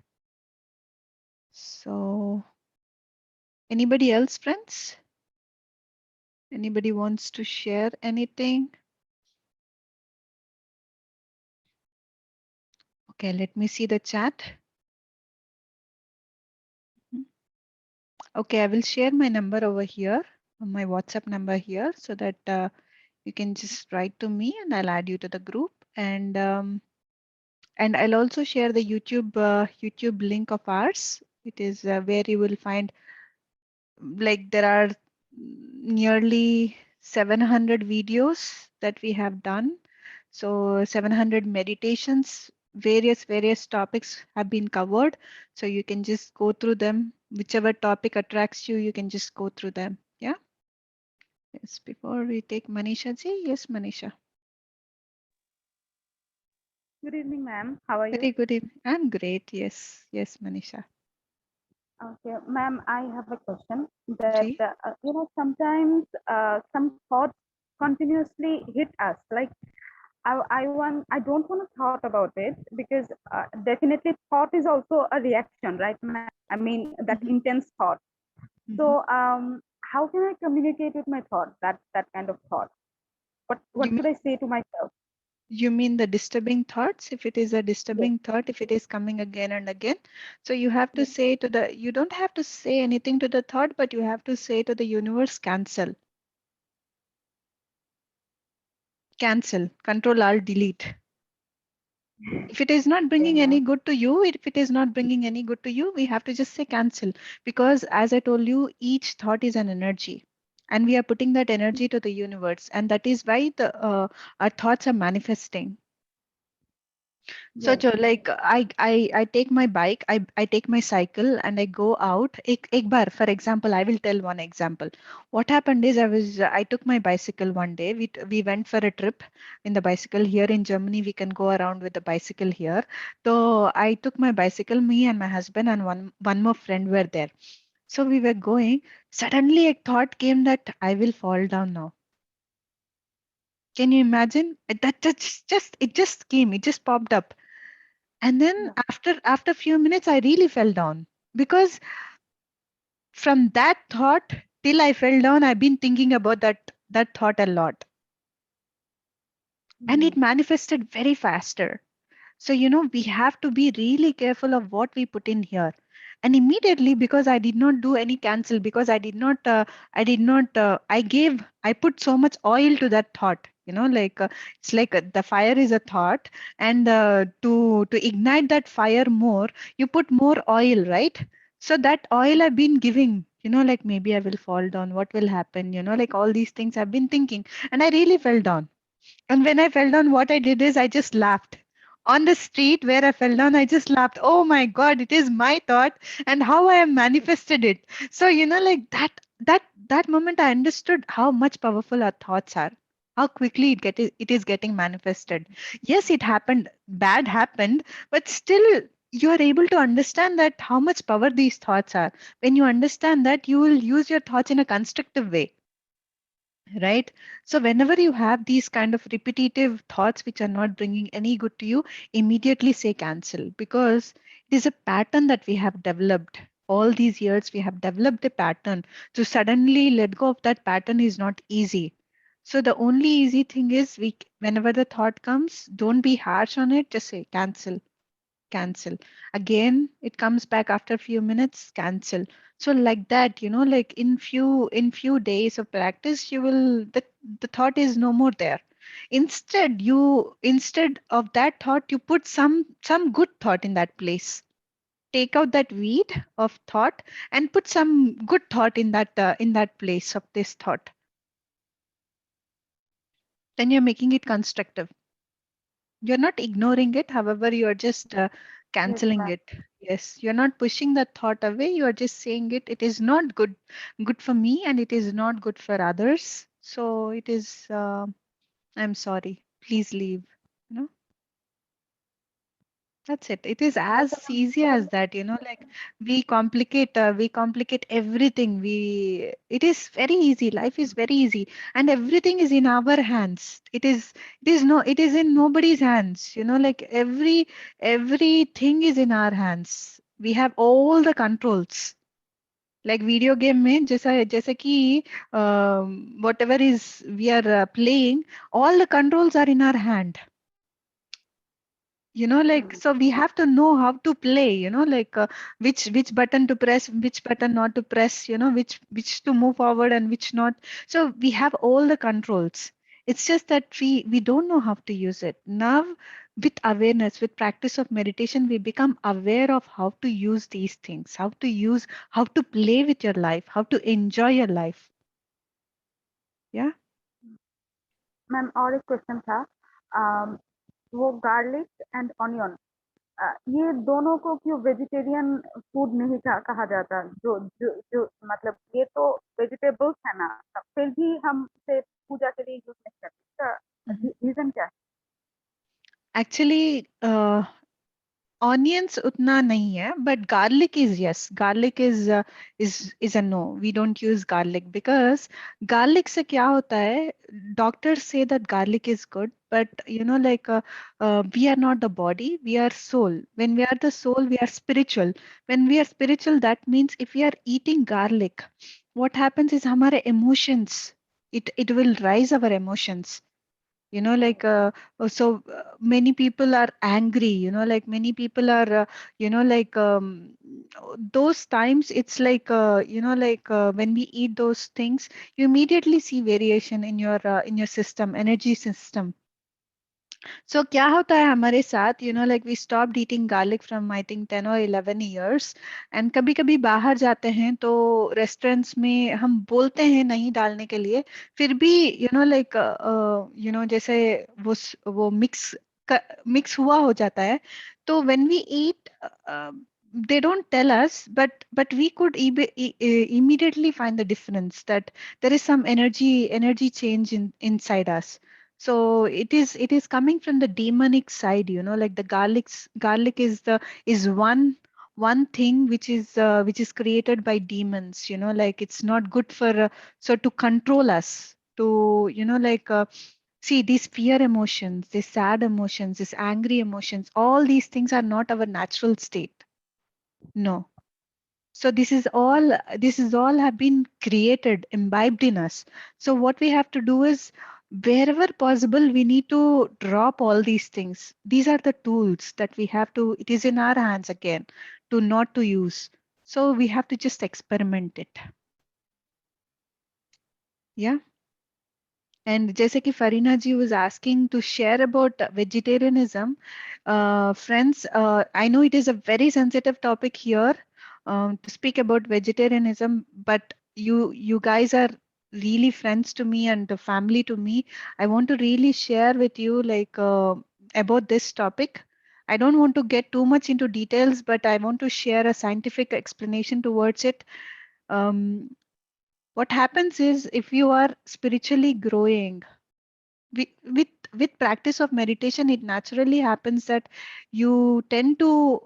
So, anybody else, friends? Anybody wants to share anything? Okay, let me see the chat. Okay, I will share my number over here, my WhatsApp number here, so that you can just write to me and I'll add you to the group. And I'll also share the YouTube link of ours. It is where you will find, like, there are nearly 700 videos that we have done. So 700 meditations, various topics have been covered. So you can just go through them. Whichever topic attracts you, you can just go through them. Yeah. Yes. Before we take Manisha ji. Yes, Manisha. Good evening, ma'am. How are you? Very good evening. I'm great. Yes. Yes, Manisha. Okay, ma'am, I have a question that, Ji. sometimes some thoughts continuously hit us. Like, I don't want to thought about it because definitely thought is also a reaction, right, ma'am? I mean, that Mhm, intense thought. mhm. So, how can I communicate with my thought, that kind of thought? You What should I say to myself? You mean the disturbing thoughts? If it is a Yes. disturbing thought, if it is coming again and again, so you have to Yes. say to the, you don't have to say anything to the thought, but you have to say to the universe, cancel, cancel, control, alt, delete. If it is not Okay, bringing ma'am. any good to you, if it is not bringing any good to you, we have to just say cancel. Because as I told you, each thought is an energy. And we are putting that energy to the universe. And that is why our thoughts are manifesting. So, Yes. Joe, like I take my bike, I take my cycle and I go out. Ek bar, for example, I will tell one example. What happened is I took my bicycle one day. We went for a trip in the bicycle here in Germany. We can go around with the bicycle here. So I took my bicycle, me and my husband and one more friend were there. So we were going. Suddenly a thought came that I will fall down now. Can you imagine? It just came. It just popped up. And then Yeah. after few minutes, I really fell down because from that thought till I fell down, I've been thinking about that thought a lot, and it Mhm. manifested very faster. So, we have to be really careful of what we put in here. And immediately, because I did not do any cancel, because I put so much oil to that thought, it's like the fire is a thought. And to ignite that fire more, you put more oil, right? So that oil I've been giving, like maybe I will fall down. What will happen? Like all these things I've been thinking. And I really fell down. And when I fell down, what I did is I just laughed. On the street where I fell down, I just laughed. Oh my God, it is my thought and how I have manifested it. So, like that moment I understood how much powerful our thoughts are, how quickly it is getting manifested. Yes, it happened, bad happened, but still you are able to understand that how much power these thoughts are. When you understand that, you will use your thoughts in a constructive way, right? So whenever you have these kind of repetitive thoughts which are not bringing any good to you, immediately say cancel, because it is a pattern that we have developed. All these years we have developed a pattern. To suddenly let go of that pattern is not easy. So the only easy thing is, whenever the thought comes, don't be harsh on it, just say cancel, cancel. Again it comes back after a few minutes, cancel. So like that, like in few days of practice, you will the thought is no more there. Instead of that thought, you put some good thought in that place. Take out that weed of thought and put some good thought in that place of this thought. Then you're making it constructive. You're not ignoring it, however, you are just Yes, canceling ma'am. it. Yes, you're not pushing that thought away. You are just saying it is not good for me, and it is not good for others. So it is. I'm sorry. Please leave. You know. That's it. It is Also, as easy as that, like we complicate everything. It is very easy. Life is very easy, and everything is in our hands. It is in nobody's hands, like everything is in our hands. We have all the controls. Like video game में जैसा कि whatever is we are playing, all the controls are in our hand. Like, mhm. so we have to know how to play, like which button to press, which button not to press, which to move forward and which not. So we have all the controls. It's just that we don't know how to use it now. With awareness, with practice of meditation, we become aware of how to use these things, how to play with your life, how to enjoy your life. Yeah. Ma'am और एक question था, वो garlic and onion, ये दोनों को क्यों vegetarian food नहीं कहा जाता? जो जो जो मतलब ये तो वेजिटेबल्स है ना, फिर भी हम से पूजा के लिए यूज नहीं करते, इसका रीजन क्या है? Actually, onions उतना नहीं है, but garlic is yes. Garlic is a no. We don't use garlic because garlic से क्या होता है? Doctors say that garlic is good, but we are not the body. We are soul. When we are the soul, we are spiritual. When we are spiritual, that means if we are eating garlic, what happens is हमारे emotions. It will rise our emotions. Many people are angry, like many people are those times it's like when we eat those things, you immediately see variation in your system, energy system. So क्या होता है हमारे साथ, like we stopped eating garlic from I think 10 or 11 years, and कभी कभी बाहर जाते हैं तो रेस्टोरेंट्स में हम बोलते हैं नहीं डालने के लिए, फिर भी जैसे वो मिक्स मिक्स हुआ हो जाता है. तो when we eat, they don't tell us, but we could immediately find the difference, that there is some energy change inside us. So it is coming from the demonic side, like the garlic is one thing which is created by demons, like it's not good for, so to control us, to like, see, these fear emotions, these sad emotions, these angry emotions, all these things are not our natural state. No. So this is all have been created, imbibed in us. So what we have to do is, wherever possible, we need to drop all these things. These are the tools that we have to, it is in our hands again, to not to use. So we have to just experiment it. Yeah. And जैसे कि Farina ji was asking to share about vegetarianism, friends, I know it is a very sensitive topic here, to speak about vegetarianism, but you guys are really friends to me and the family to me. I want to really share with you, like, about this topic. I don't want to get too much into details, but I want to share a scientific explanation towards it. Um, what happens is, if you are spiritually growing, with practice of meditation, it naturally happens that you tend to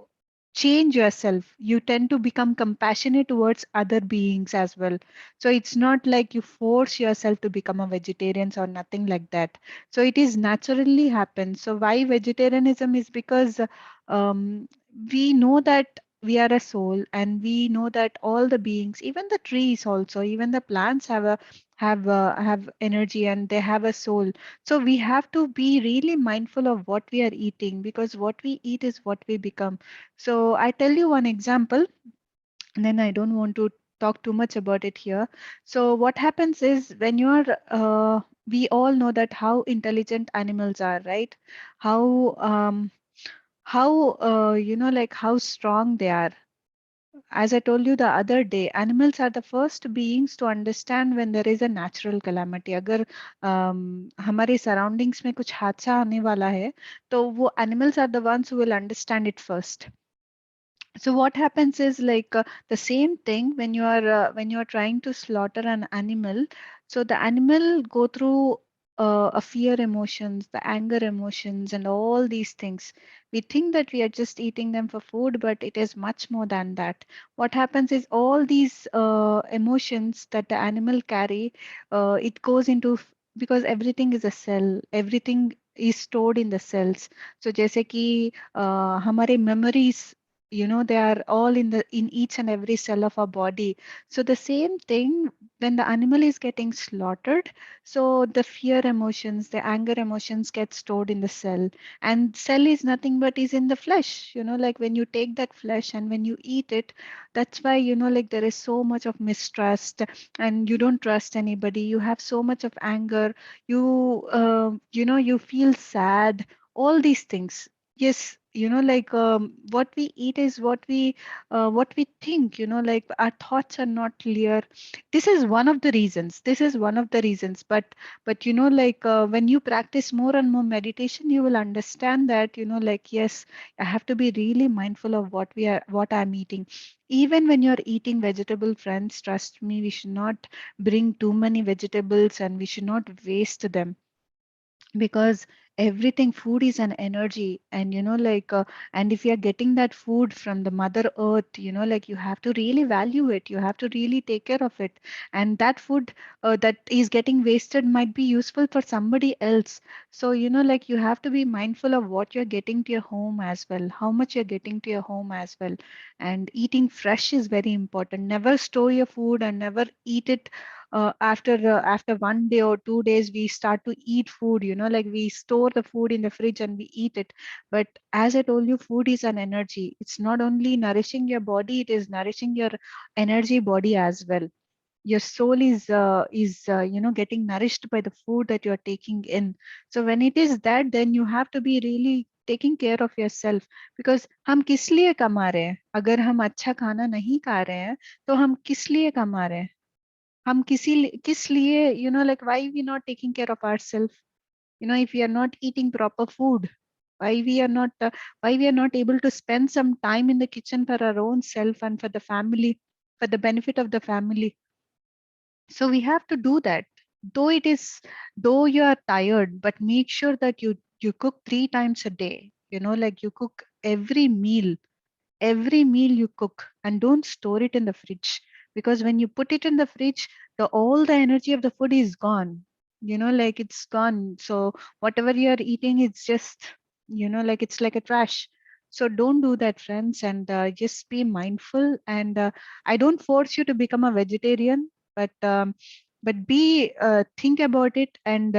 change yourself, you tend to become compassionate towards other beings as well. So it's not like you force yourself to become a vegetarian or nothing like that. So it is naturally happens. So why vegetarianism is because, um, we know that we are a soul, and we know that all the beings, even the trees also, even the plants have energy, and they have a soul. So we have to be really mindful of what we are eating, because what we eat is what we become. So I tell you one example, and then I don't want to talk too much about it here. So what happens is, when you're, we all know that how intelligent animals are, right? How like how strong they are. As I told you the other day, animals are the first beings to understand when there is a natural calamity. अगर हमारे surroundings में कुछ हादसा आने वाला है, तो वो animals are the ones who will understand it first. So what happens is, like, the same thing when you are trying to slaughter an animal. So the animal go through a fear emotions, the anger emotions, and all these things. We think that we are just eating them for food, but it is much more than that. What happens is, all these emotions that the animal carry, it goes into because everything is a cell, everything is stored in the cells. So जैसे कि हमारे memories, they are all in each and every cell of our body. So the same thing, when the animal is getting slaughtered, so the fear emotions, the anger emotions get stored in the cell. And cell is nothing but is in the flesh, like when you take that flesh and when you eat it. That's why, like, there is so much of mistrust, and you don't trust anybody, you have so much of anger, you feel sad, all these things. Yes, like, what we eat is what we think, like our thoughts are not clear. This is one of the reasons, but like, when you practice more and more meditation, you will understand that, like, yes, I have to be really mindful of what I'm eating. Even when you're eating vegetable, friends, trust me, we should not bring too many vegetables, and we should not waste them, because everything, food is an energy. And like, and if you're getting that food from the mother earth, like, you have to really value it, you have to really take care of it. And that food that is getting wasted might be useful for somebody else. So like, you have to be mindful of what you're getting to your home as well, how much you're getting to your home as well. And eating fresh is very important. Never store your food, and never eat it after 1 day or 2 days. We start to eat food, like, we store the food in the fridge and we eat it. But as I told you, food is an energy. It's not only nourishing your body, it is nourishing your energy body as well. Your soul is getting nourished by the food that you are taking in. So when it is that, then you have to be really taking care of yourself. Because हम किस लिए कमा रहे हैं? अगर हम अच्छा खाना नहीं खा रहे हैं, तो हम किस लिए कमा रहे हैं? हम किस लिए, like, why we not taking care of ourselves, if we are not eating proper food? why we are not able to spend some time in the kitchen for our own self and for the family, for the benefit of the family. So we have to do that. Though you are tired, but make sure that you cook 3 times a day. Like you cook every meal you cook, and don't store it in the fridge, because when you put it in the fridge, all the energy of the food is gone. Like it's gone. So whatever you're eating, it's just, like it's like a trash. So don't do that, friends, and just be mindful. And I don't force you to become a vegetarian, but be think about it. And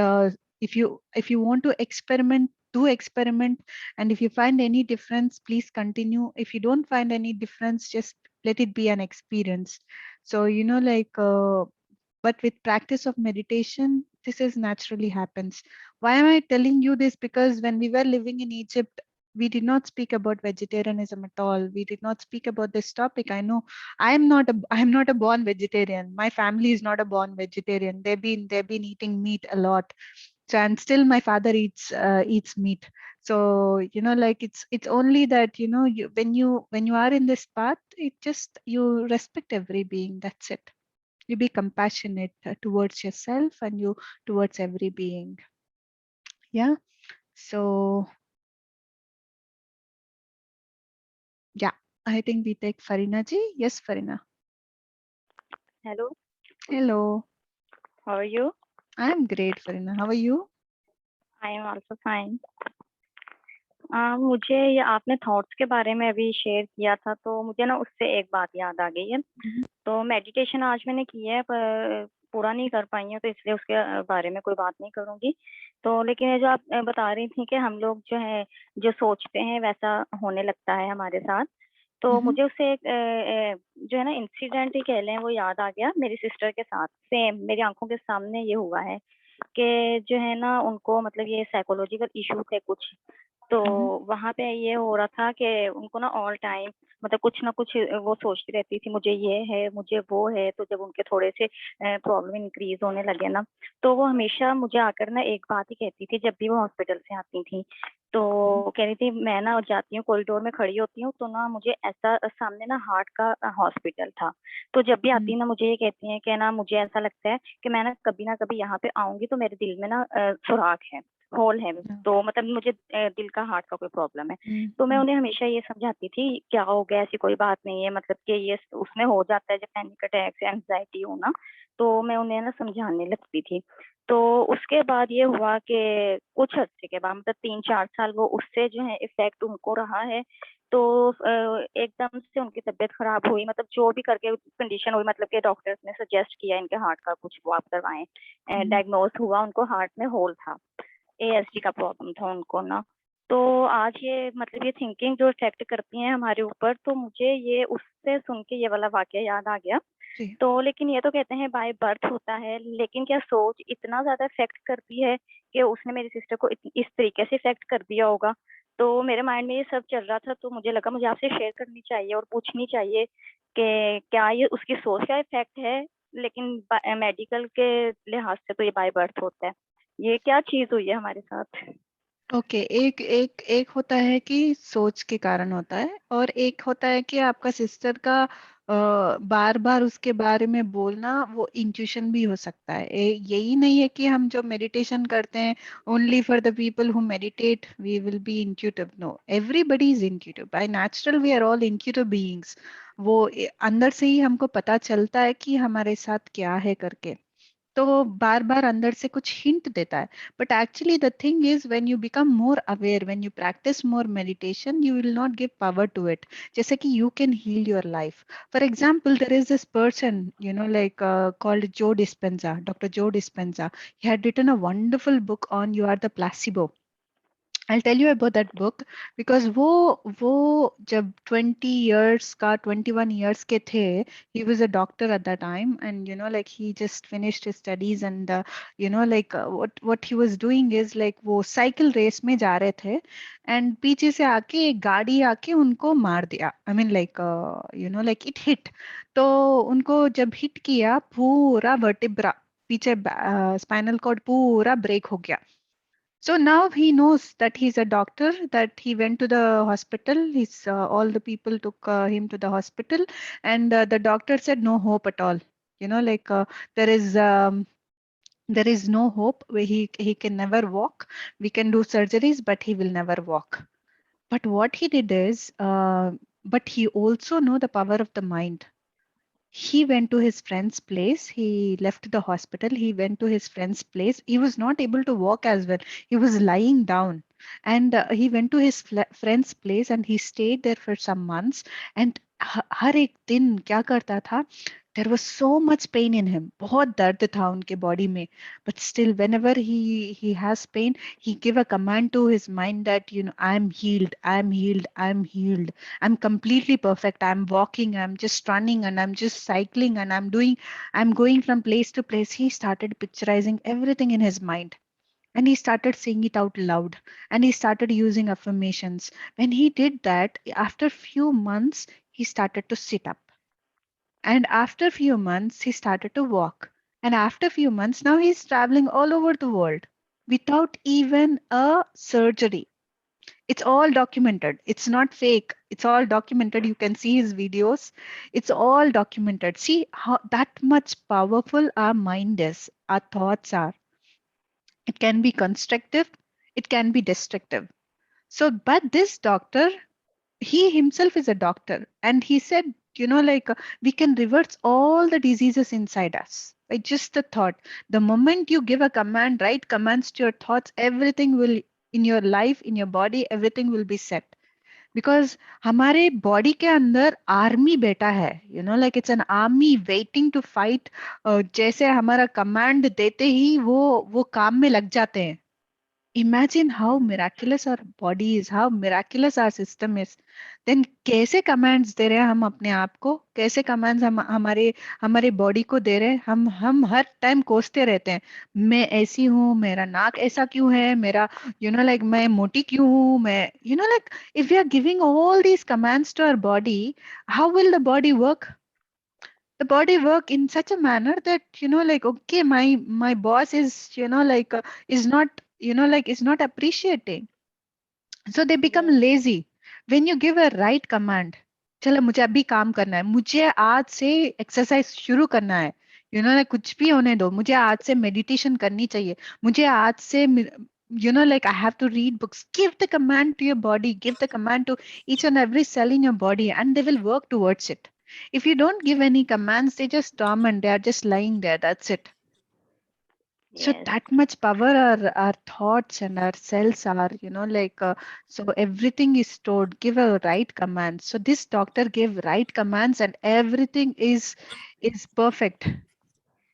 if you want to experiment, do experiment. And if you find any difference, please continue. If you don't find any difference, just let it be an experience. So but with practice of meditation, this is naturally happens. Why am I telling you this? Because when we were living in Egypt, we did not speak about vegetarianism at all. We did not speak about this topic. I know I'm not a born vegetarian. My family is not a born vegetarian. They've been eating meat a lot. So, and still my father eats meat. So like it's only that when you are in this path, it just you respect every being. That's it. You be compassionate towards yourself, and you towards every being. Yeah. So yeah, I think we take Farina ji. Yes, Farina. Hello, Hello. how are you? I'm great, Farina. How are you? I am also fine. मुझे ये आपने thoughts के बारे में अभी share किया था, तो मुझे ना उससे एक बात याद आ गई है। तो मेडिटेशन आज मैंने की है, पर पूरा नहीं कर पाई हूँ, तो इसलिए उसके बारे में कोई बात नहीं करूँगी। तो लेकिन ये जो आप बता रही थी कि हम लोग जो है जो सोचते हैं वैसा होने लगता है हमारे साथ। तो मुझे उससे एक जो है ना इंसिडेंट ही कह लें, वो याद आ गया मेरी सिस्टर के साथ। सेम मेरी आंखों के सामने ये हुआ है कि जो है ना उनको मतलब ये साइकोलॉजिकल इश्यू थे कुछ। तो वहाँ पे ये हो रहा था कि उनको ना ऑल टाइम मतलब कुछ ना कुछ वो सोचती रहती थी, मुझे ये है, मुझे वो है। तो जब उनके थोड़े से प्रॉब्लम इंक्रीज होने लगे ना, तो वो हमेशा मुझे आकर ना एक बात ही कहती थी जब भी वो हॉस्पिटल से आती थी। तो कह रही थी, मैं ना जाती हूँ कॉरिडोर में खड़ी होती हूँ, तो ना मुझे ऐसा सामने ना हार्ट का हॉस्पिटल था। तो जब भी आती ना मुझे ये कहती हैं कि ना मुझे ऐसा लगता है कि मैं ना कभी यहाँ पे आऊंगी तो मेरे दिल में ना सुराख है, होल है। तो मतलब मुझे दिल का हार्ट का कोई प्रॉब्लम है। तो मैं उन्हें हमेशा ये समझाती थी, क्या हो गया, ऐसी कोई बात नहीं है, मतलब कि ये उसमें हो जाता है जब पैनिक अटैक एंजाइटी हो ना। तो मैं उन्हें ना समझाने लगती थी। तो उसके बाद ये हुआ कि कुछ अर्से के बाद मतलब 3-4 साल वो उससे जो है इफेक्ट उनको रहा है। तो एकदम से उनकी तबीयत खराब हुई, मतलब जो भी करके कंडीशन हुई, मतलब कि डॉक्टर्स ने सजेस्ट किया इनके हार्ट का कुछ वो आप करवाएं। डायग्नोज हुआ उनको हार्ट में होल था, ASD का प्रॉब्लम था उनको ना। तो आज ये मतलब ये थिंकिंग जो इफेक्ट करती है हमारे ऊपर, तो मुझे ये उससे सुन के ये वाला वाकया याद आ गया। तो लेकिन ये तो कहते हैं बाय बर्थ होता है, लेकिन क्या सोच इतना ज्यादा इफेक्ट करती है कि उसने मेरी सिस्टर को इस तरीके से इफेक्ट कर दिया होगा। तो मेरे माइंड में ये सब चल रहा था, तो मुझे लगा मुझे आपसे शेयर करनी चाहिए और पूछनी चाहिए कि क्या ये उसकी सोच का इफेक्ट है, लेकिन मेडिकल के लिहाज से तो ये बाय बर्थ होता है। ये क्या चीज हुई है हमारे साथ? ओके, एक होता है कि सोच के कारण होता है, और एक होता है कि आपका सिस्टर का बार बार उसके बारे में बोलना, वो इंट्यूशन भी हो सकता है। यही नहीं है कि हम जो मेडिटेशन करते हैं only for the people who meditate we will be intuitive. No, everybody is intuitive by natural, we are all intuitive beings. वो अंदर से ही हमको पता चलता है कि हमारे साथ क्या है करके। तो वो बार बार अंदर से कुछ हिंट देता है। But actually the thing is, when you become more aware, when you practice more meditation, you will not give power to it. जैसे कि you can heal your life. For example, there is this person like called Joe Dispenza, Dr. Joe Dispenza. He had written a wonderful book on You Are the Placebo. I'll tell you about that book because वो जब 20 years का 21 years के थे, he was a doctor at that time, and like he just finished his studies, and like what he was doing is like वो cycle race में जा रहे थे, and पीछे से आके एक गाड़ी आके उनको मार दिया। I mean like like it hit। तो उनको जब hit किया, पूरा vertebra पीछे स्पाइनल कॉर्ड पूरा ब्रेक हो गया। So now he knows that he's a doctor, that he went to the hospital. All the people took him to the hospital, and the doctor said no hope at all. You know, like there is there is no hope. Where he can never walk. We can do surgeries, but he will never walk. But what he did is, but he also know the power of the mind. He went to his friend's place. He left the hospital. He went to his friend's place. He was not able to walk as well. He was lying down. And he went to his friend's place and he stayed there for some months. And हर एक दिन क्या करता था, there was so much pain in him. बहुत दर्द था उनके body में. But still, whenever he has pain, he give a command to his mind that, you know, I'm healed, I'm healed, I'm healed. I'm completely perfect. I'm walking, I'm just running, and I'm just cycling, and I'm going from place to place. He started picturizing everything in his mind. And he started saying it out loud. And he started using affirmations. When he did that, after few months, he started to sit up. And after few months, he started to walk. And after few months, now he's traveling all over the world without even a surgery. It's all documented. It's not fake. It's all documented. You can see his videos. It's all documented. See how that much powerful our mind is, our thoughts are. It can be constructive, it can be destructive. So, but this doctor, he himself is a doctor, and he said, you know, like we can reverse all the diseases inside us by just the thought. The moment you give a command, right commands to your thoughts, everything will in your life, in your body, everything will be set. Because हमारे body के अंदर army बैठा है, you know, like it's an army waiting to fight. जैसे हमारा command देते ही वो काम में लग जाते हैं. Imagine how miraculous our body is, how miraculous our system is. Then कैसे commands दे रहे हैं हम अपने आप को, कैसे commands हम हमारे हमारे body को दे रहे हैं. हम हर टाइम कोसते रहते हैं, मैं ऐसी हूँ, मेरा नाक ऐसा क्यों है, मेरा like मैं मोटी क्यों हूँ, मैं like if we are giving all these commands to our body, how will the body work? The body work in such a manner that like, okay, my boss is like is not like is not appreciating, so they become lazy. When you give a right command, चलो मुझे अभी काम करना है, मुझे आज से exercise शुरू करना है, like कुछ भी होने दो, मुझे आज से मेडिटेशन करनी चाहिए, मुझे आज से like I have to read books. Give the command to your body, give the command to each and every cell in your body, and they will work towards it. If you don't give any commands, they just dormant, they are just lying there, that's it. So Yes. that much power our thoughts and our cells are, like so everything is stored. Give a right command. So this doctor gave right commands, and everything is perfect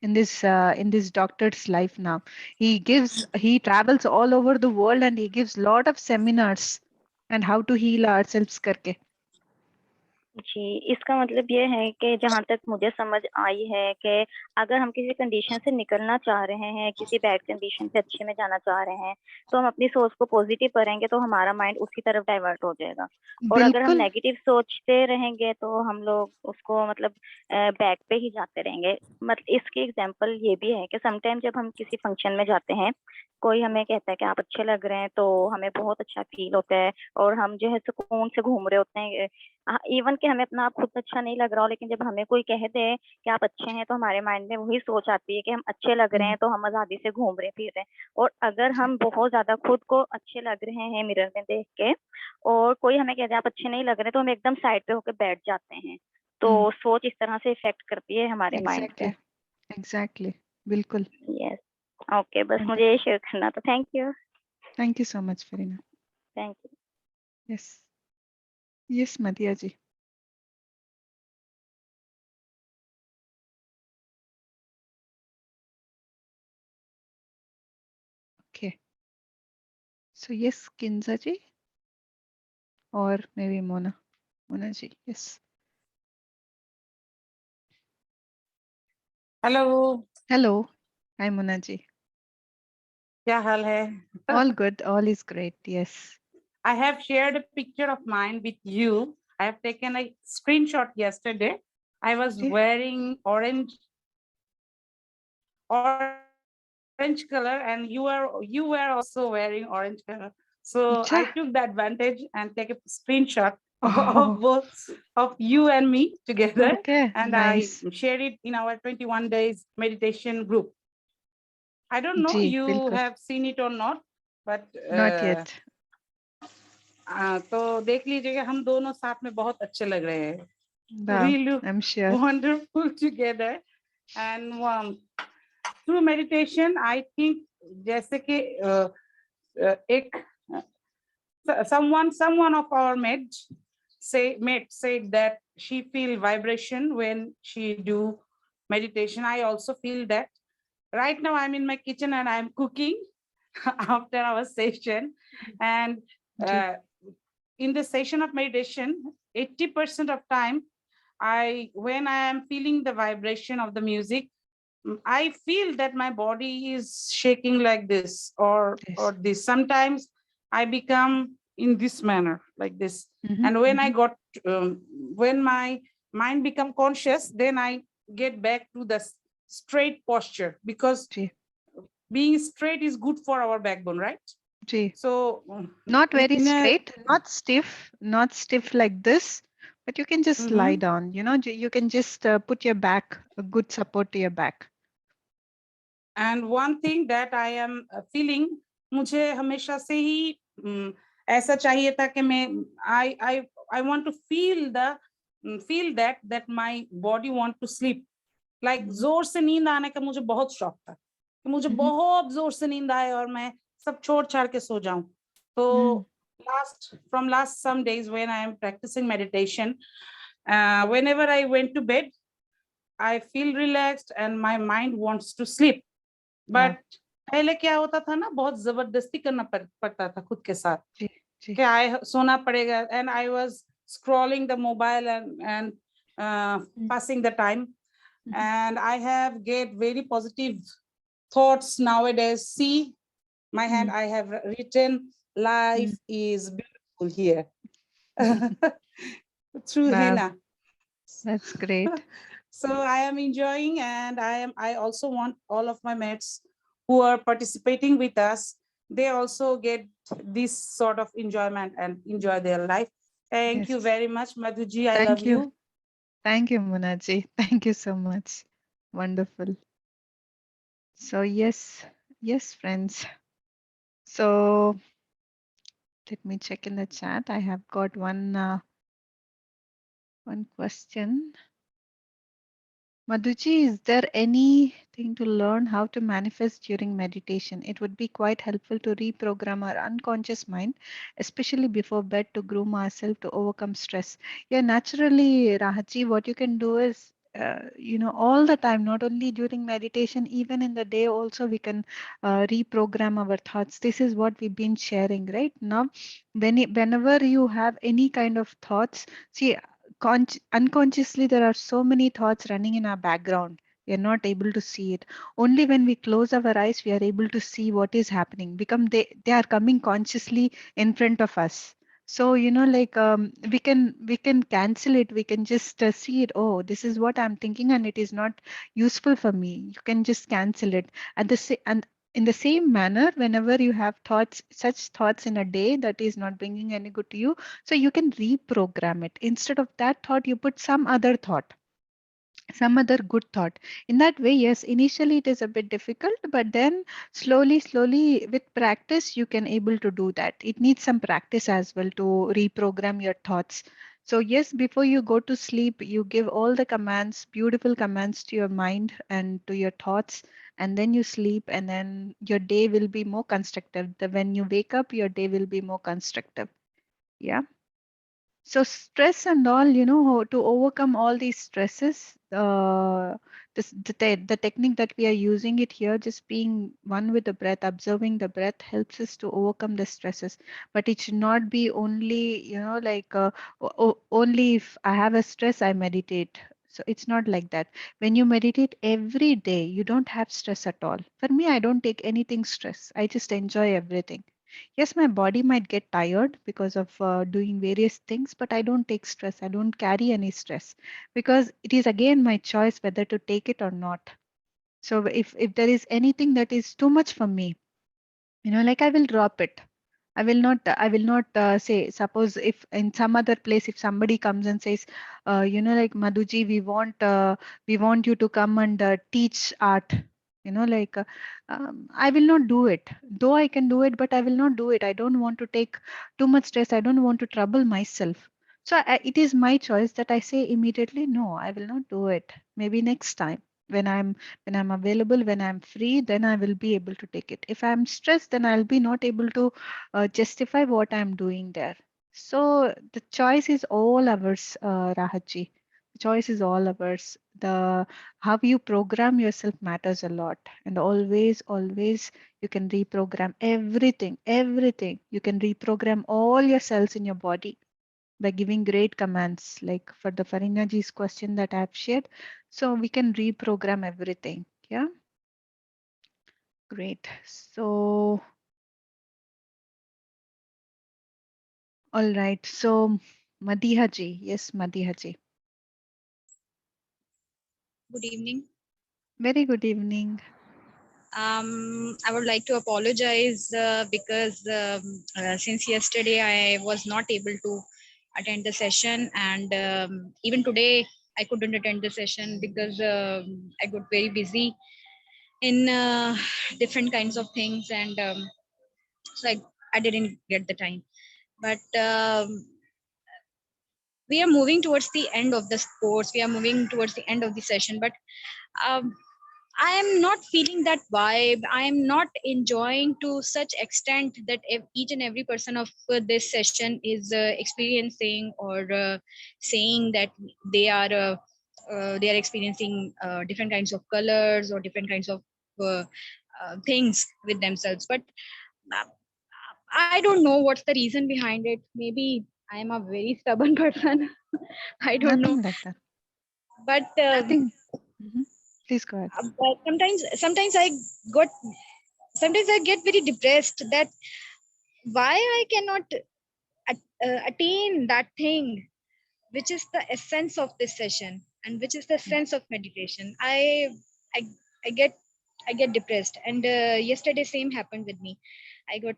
in this doctor's life now. He travels all over the world, and he gives lot of seminars and how to heal ourselves करके. जी, इसका मतलब ये है कि जहाँ तक मुझे समझ आई है कि अगर हम किसी कंडीशन से निकलना चाह रहे हैं, किसी बैड कंडीशन से अच्छे में जाना चाह रहे हैं, तो हम अपनी सोच को पॉजिटिव करेंगे तो हमारा माइंड उसी तरफ डाइवर्ट हो जाएगा. और अगर हम बिल्कुल. नेगेटिव सोचते रहेंगे तो हम लोग उसको मतलब बैक पे ही जाते रहेंगे. मतलब इसकी एग्जांपल ये भी है कि समटाइम जब हम किसी फंक्शन में जाते हैं, कोई हमें कहता है कि आप अच्छे लग रहे हैं, तो हमें बहुत अच्छा फील होता है और हम जो है सुकून से घूम रहे होते हैं. इवन कि हमें अपना आप खुद अच्छा नहीं लग रहा हो, लेकिन जब हमें कोई कह दे कि आप अच्छे हैं, तो हमारे माइंड में वही सोच आती है कि हम अच्छे लग रहे हैं, तो हम आज़ादी से घूम रहे फिर रहे हैं. और अगर हम बहुत ज़्यादा खुद को अच्छे लग रहे हैं मिरर में देख के और कोई हमें कह दे आप अच्छे नहीं लग रहे, तो हम एकदम साइड पे होकर बैठ जाते हैं. तो सोच इस तरह से इफ़ेक्ट करती है हमारे माइंड पे. एग्जैक्टली, बिल्कुल. यस. ओके, बस मुझे ये शेयर करना था. Thank you so much Farina. Thank you. Yes, yes Madiya ji. Okay, so yes Kinza ji और maybe Mona ji. Yes. Hello. Hello. Hi Mona ji. क्या हाल है? All good, all is great. Yes. I have shared a picture of mine with you. I have taken a screenshot yesterday. I was Okay. wearing orange orange color, and you were also wearing orange color. So I Acha. took the advantage and take a screenshot Oh, of both of you and me together, okay, and nice. I shared it in our 21 days meditation group. I don't know ji, you बिल्कुल. have seen it or not, but Not yet. तो देख लीजिएगा, हम दोनों साथ में बहुत अच्छे लग रहे हैं. Yeah, We look I'm sure. wonderful together. And through meditation, I think जैसे कि एक someone of our mates said that she feel vibration when she do meditation. I also feel that. Right now I'm in my kitchen and I'm cooking after our session, and ji. in the session of meditation, 80% of time, when I am feeling the vibration of the music, I feel that my body is shaking like this or Yes. this. Sometimes I become in this manner like this. Mhm, And when I mhm. got when my mind become conscious, then I get back to the straight posture, because ji, being straight is good for our backbone, right? Ji. So Not very in a straight, not stiff like this, but you can just lie Mhm. down, you know, you can just put your back, a good support to your back. And one thing that I am feeling, मुझे हमेशा से ही ऐसा चाहिए था कि मैं I want to feel that my body want to sleep. Like जोर से नींद आने का मुझे बहुत शौक था कि मुझे बहुत जोर से नींद आए और मैं सब छोड़ छाड़ के सो जाऊं. तो from last some days when I am practicing meditation, whenever I went to bed, I feel relaxed and my mind wants to sleep. But पहले क्या होता था ना, बहुत जबरदस्ती करना पड़ता था खुद के साथ जी, जी. कि सोना पड़ेगा, and I was scrolling the mobile and passing the time, and I have get very positive thoughts nowadays. See my hand, I have written life is beautiful here through Wow, henna. that's great. So I am enjoying, and I also want all of my mates who are participating with us, they also get this sort of enjoyment and enjoy their life. Thank you Yes. very much, Madhuji. I Thank love you. you. Thank you, Munaji. Thank you so much. Wonderful. So yes, friends. So let me check in the chat. I have got one question. Madhuji, is there anything to learn how to manifest during meditation? It would be quite helpful to reprogram our unconscious mind, especially before bed, to groom ourselves to overcome stress. Yeah, naturally, Rahaji, what you can do is, all the time, not only during meditation, even in the day also, we can reprogram our thoughts. This is what we've been sharing right now. Whenever you have any kind of thoughts, see, unconsciously there are so many thoughts running in our background. We are not able to see it. Only when we close our eyes we are able to see what is happening. They are coming consciously in front of us. So we can cancel it. We can just see it. Oh, this is what I'm thinking and it is not useful for me. You can just cancel it. And in the same manner, whenever you have such thoughts in a day that is not bringing any good to you, so you can reprogram it. Instead of that thought, you put some other thought, some other good thought. In that way, yes, initially it is a bit difficult, but then slowly with practice, you can able to do that. It needs some practice as well to reprogram your thoughts. So yes, before you go to sleep, you give all the commands, beautiful commands to your mind and to your thoughts, and then you sleep, and then your day will be more constructive. When you wake up, your day will be more constructive. Yeah. So stress and all, to overcome all these stresses, the technique that we are using it here, just being one with the breath, observing the breath, helps us to overcome the stresses. But it should not be only, only if I have a stress, I meditate. So it's not like that. When you meditate every day, you don't have stress at all. For me, I don't take anything stress. I just enjoy everything. Yes, my body might get tired because of doing various things, but I don't take stress. I don't carry any stress because it is again my choice whether to take it or not. So if there is anything that is too much for me, like I will drop it. I will not say, suppose if in some other place, if somebody comes and says, like Madhuji, we want you to come and teach art, I will not do it. Though I can do it, but I will not do it. I don't want to take too much stress. I don't want to trouble myself. So it is my choice that I say immediately, no, I will not do it. Maybe next time when I'm available, when I'm free, then I will be able to take it. If I'm stressed, then I'll be not able to justify what I'm doing there. So the choice is all ours, Rahatji. The choice is all ours. The how you program yourself matters a lot, and always you can reprogram everything. You can reprogram all your cells in your body by giving great commands, like for the Farinaji's question that I've shared. So we can reprogram everything. Yeah. Great. So, all right. So, Madiha ji. Yes, Madiha ji. Good evening. Very good evening. I would like to apologize because since yesterday I was not able to attend the session, and even today I couldn't attend the session because I got very busy in different kinds of things, and so I didn't get the time. But we are moving towards the end of this course. We are moving towards the end of the session, but I am not feeling that vibe. I am not enjoying to such extent that each and every person of this session is experiencing or saying that they are experiencing different kinds of colors or different kinds of things with themselves. But uh, I don't know what's the reason behind it. Maybe I am a very stubborn person. I don't know. Nothing like that. But Nothing. Please go ahead. but sometimes I get very depressed that why I cannot attain that thing which is the essence of this session and which is the sense of meditation. I I get depressed, and yesterday same happened with me. I got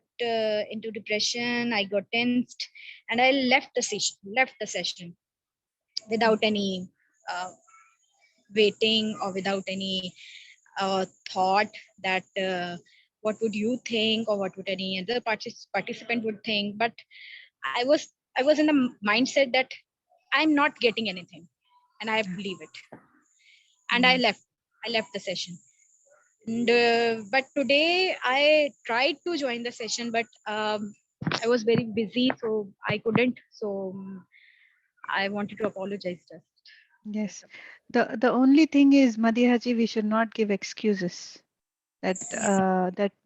into depression. I got tensed, and I left the session without any waiting or without any thought that what would you think or what would any other participant would think. But I was in the mindset that I'm not getting anything, and I have to leave it, and I left the session. And but today I tried to join the session, but I was very busy, so I couldn't. So I wanted to apologize just. Yes. The only thing is, Madihaji, we should not give excuses that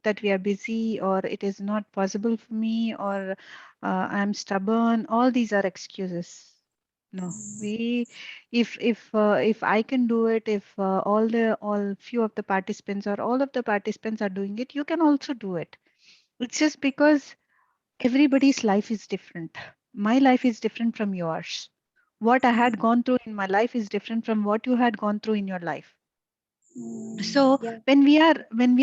that we are busy, or it is not possible for me, or I'm stubborn. All these are excuses. No, if I can do it, if all few of the participants or all of the participants are doing it, you can also do it. It's just because everybody's life is different. My life is different from yours. What I had gone through in my life is different from what you had gone through in your life. So Yeah. when we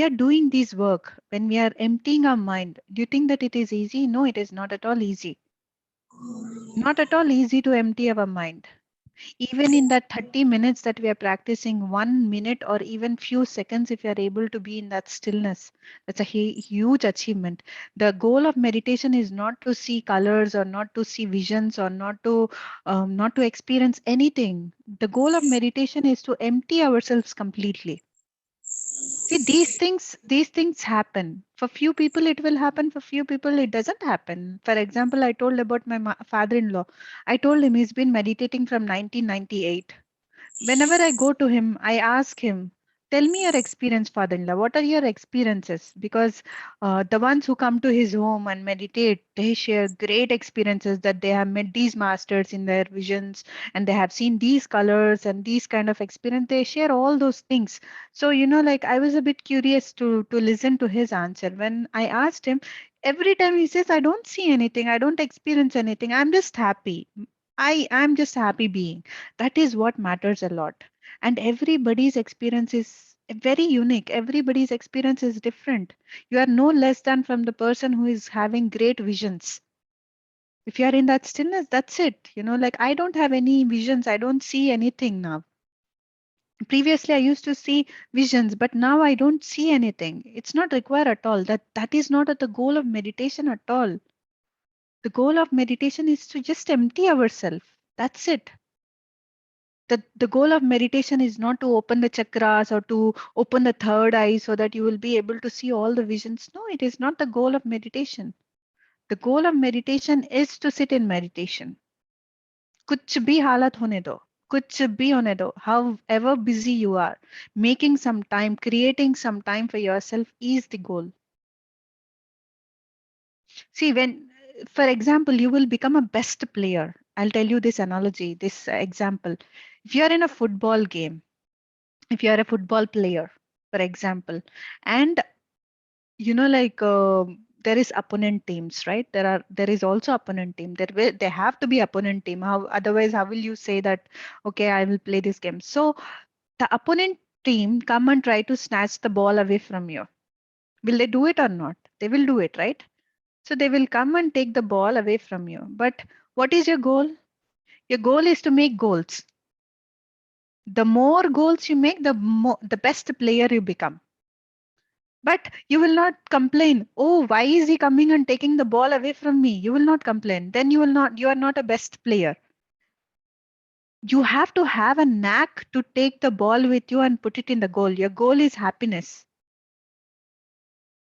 are doing this work, when we are emptying our mind, do you think that it is easy? No, it is not at all easy. Not at all easy to empty our mind. Even in that 30 minutes that we are practicing, 1 minute or even few seconds, if you are able to be in that stillness, that's a huge achievement. The goal of meditation is not to see colors or not to see visions or not to experience anything. The goal of meditation is to empty ourselves completely. See, these things happen. For few people, it will happen. For few people, it doesn't happen. For example, I told about my father-in-law. I told him he's been meditating from 1998. Whenever I go to him, I ask him, tell me your experience, father-in-law. What are your experiences? Because the ones who come to his home and meditate, they share great experiences that they have met these masters in their visions and they have seen these colors and these kind of experience. They share all those things. So, like I was a bit curious to listen to his answer. When I asked him, every time he says, I don't see anything, I don't experience anything, I'm just happy. I'm just happy being. That is what matters a lot. And everybody's experience is very unique. Everybody's experience is different. You are no less than from the person who is having great visions. If you are in that stillness, that's it. Like I don't have any visions. I don't see anything now. Previously, I used to see visions, but now I don't see anything. It's not required at all. That is not at the goal of meditation at all. The goal of meditation is to just empty ourselves. That's it. The goal of meditation is not to open the chakras or to open the third eye so that you will be able to see all the visions. No, it is not the goal of meditation. The goal of meditation is to sit in meditation. कुछ भी हालत होने दो, कुछ भी होने दो, however busy you are, making some time, creating some time for yourself is the goal. See, for example, you will become a best player. I'll tell you this analogy, this example. If you are in a football game, if you are a football player, for example, and like there is opponent teams, right? There is also opponent team. There have to be opponent team. Otherwise, how will you say that, okay, I will play this game? So the opponent team come and try to snatch the ball away from you. Will they do it or not? They will do it, right? So they will come and take the ball away from you. But what is your goal? Your goal is to make goals. The more goals you make, the best player you become. But you will not complain, oh, why is he coming and taking the ball away from me? You will not complain. Then you are not a best player. You have to have a knack to take the ball with you and put it in the goal. Your goal is happiness.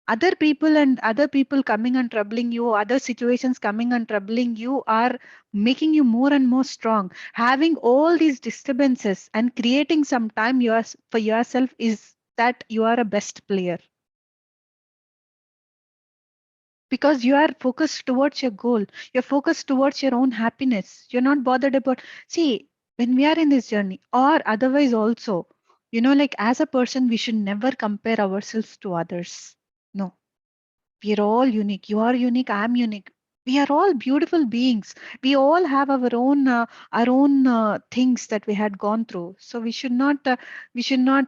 Other people coming and troubling you, other situations coming and troubling you are making you more and more strong. Having all these disturbances and creating some time for yourself is that you are a best player. Because you are focused towards your goal. You're focused towards your own happiness. You're not bothered about, see, when we are in this journey or otherwise also, like as a person, we should never compare ourselves to others. No, we are all unique. You are unique. I'm unique. We are all beautiful beings. We all have our own things that we had gone through. So we should not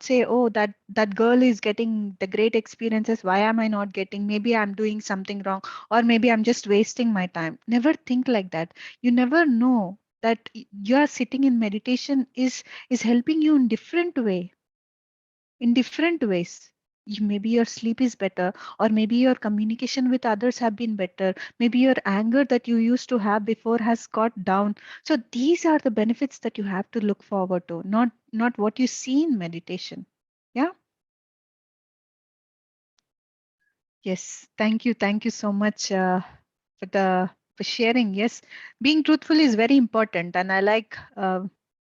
say, oh, that girl is getting the great experiences. Why am I not getting? Maybe I'm doing something wrong, or maybe I'm just wasting my time. Never think like that. You never know that you are sitting in meditation is helping you in different way, in different ways. Maybe your sleep is better, or maybe your communication with others have been better. Maybe your anger that you used to have before has got down. So these are the benefits that you have to look forward to, not what you see in meditation. Yeah. Yes. Thank you so much for sharing. Yes, being truthful is very important, and I like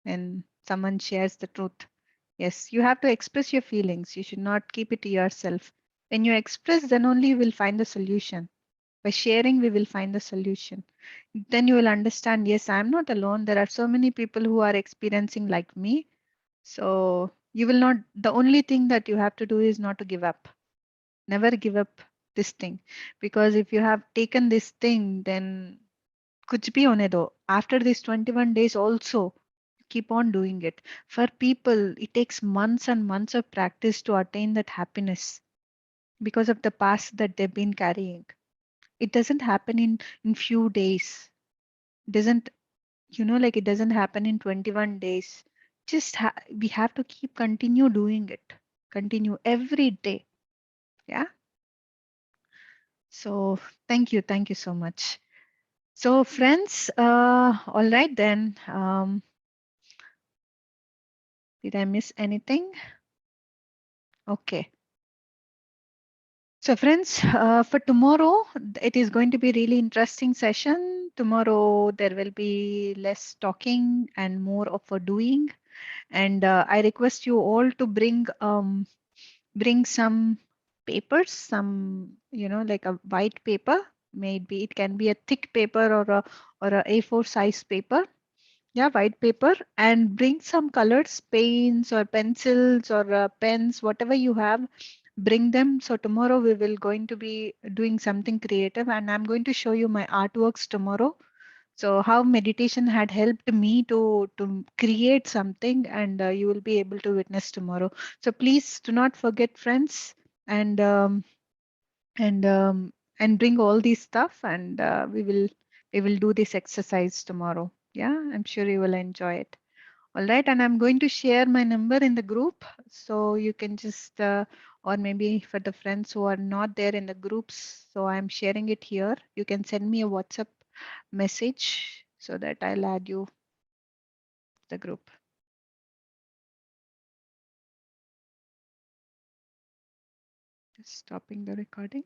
when someone shares the truth. Yes, you have to express your feelings. You should not keep it to yourself. When you express, then only you will find the solution. By sharing, we will find the solution. Then you will understand, yes, I'm not alone. There are so many people who are experiencing like me. So you will not, the only thing that you have to do is not to give up. Never give up this thing. Because if you have taken this thing, then kuch bhi hone do. After these 21 days also, keep on doing it. For people, it takes months and months of practice to attain that happiness because of the past that they've been carrying. It doesn't happen in few days. It doesn't, like it doesn't happen in 21 days. We have to keep continue doing it. Continue every day. Yeah. So thank you so much. So friends, all right then. Did I miss anything? Okay. So friends, for tomorrow, it is going to be really interesting session. Tomorrow, there will be less talking and more of a doing. And I request you all to bring some papers, some, like a white paper. Maybe it can be a thick paper or a A4 size paper. Yeah, white paper, and bring some colors, paints or pencils or pens, whatever you have, bring them. So tomorrow we will going to be doing something creative, and I'm going to show you my artworks tomorrow. So how meditation had helped me to create something, and you will be able to witness tomorrow. So please do not forget, friends, and and um, and bring all these stuff, and we will do this exercise tomorrow. Yeah, I'm sure you will enjoy it. All right, and I'm going to share my number in the group, so you can just or maybe for the friends who are not there in the groups, so I'm sharing it here. You can send me a WhatsApp message so that I'll add you the group. Just stopping the recording.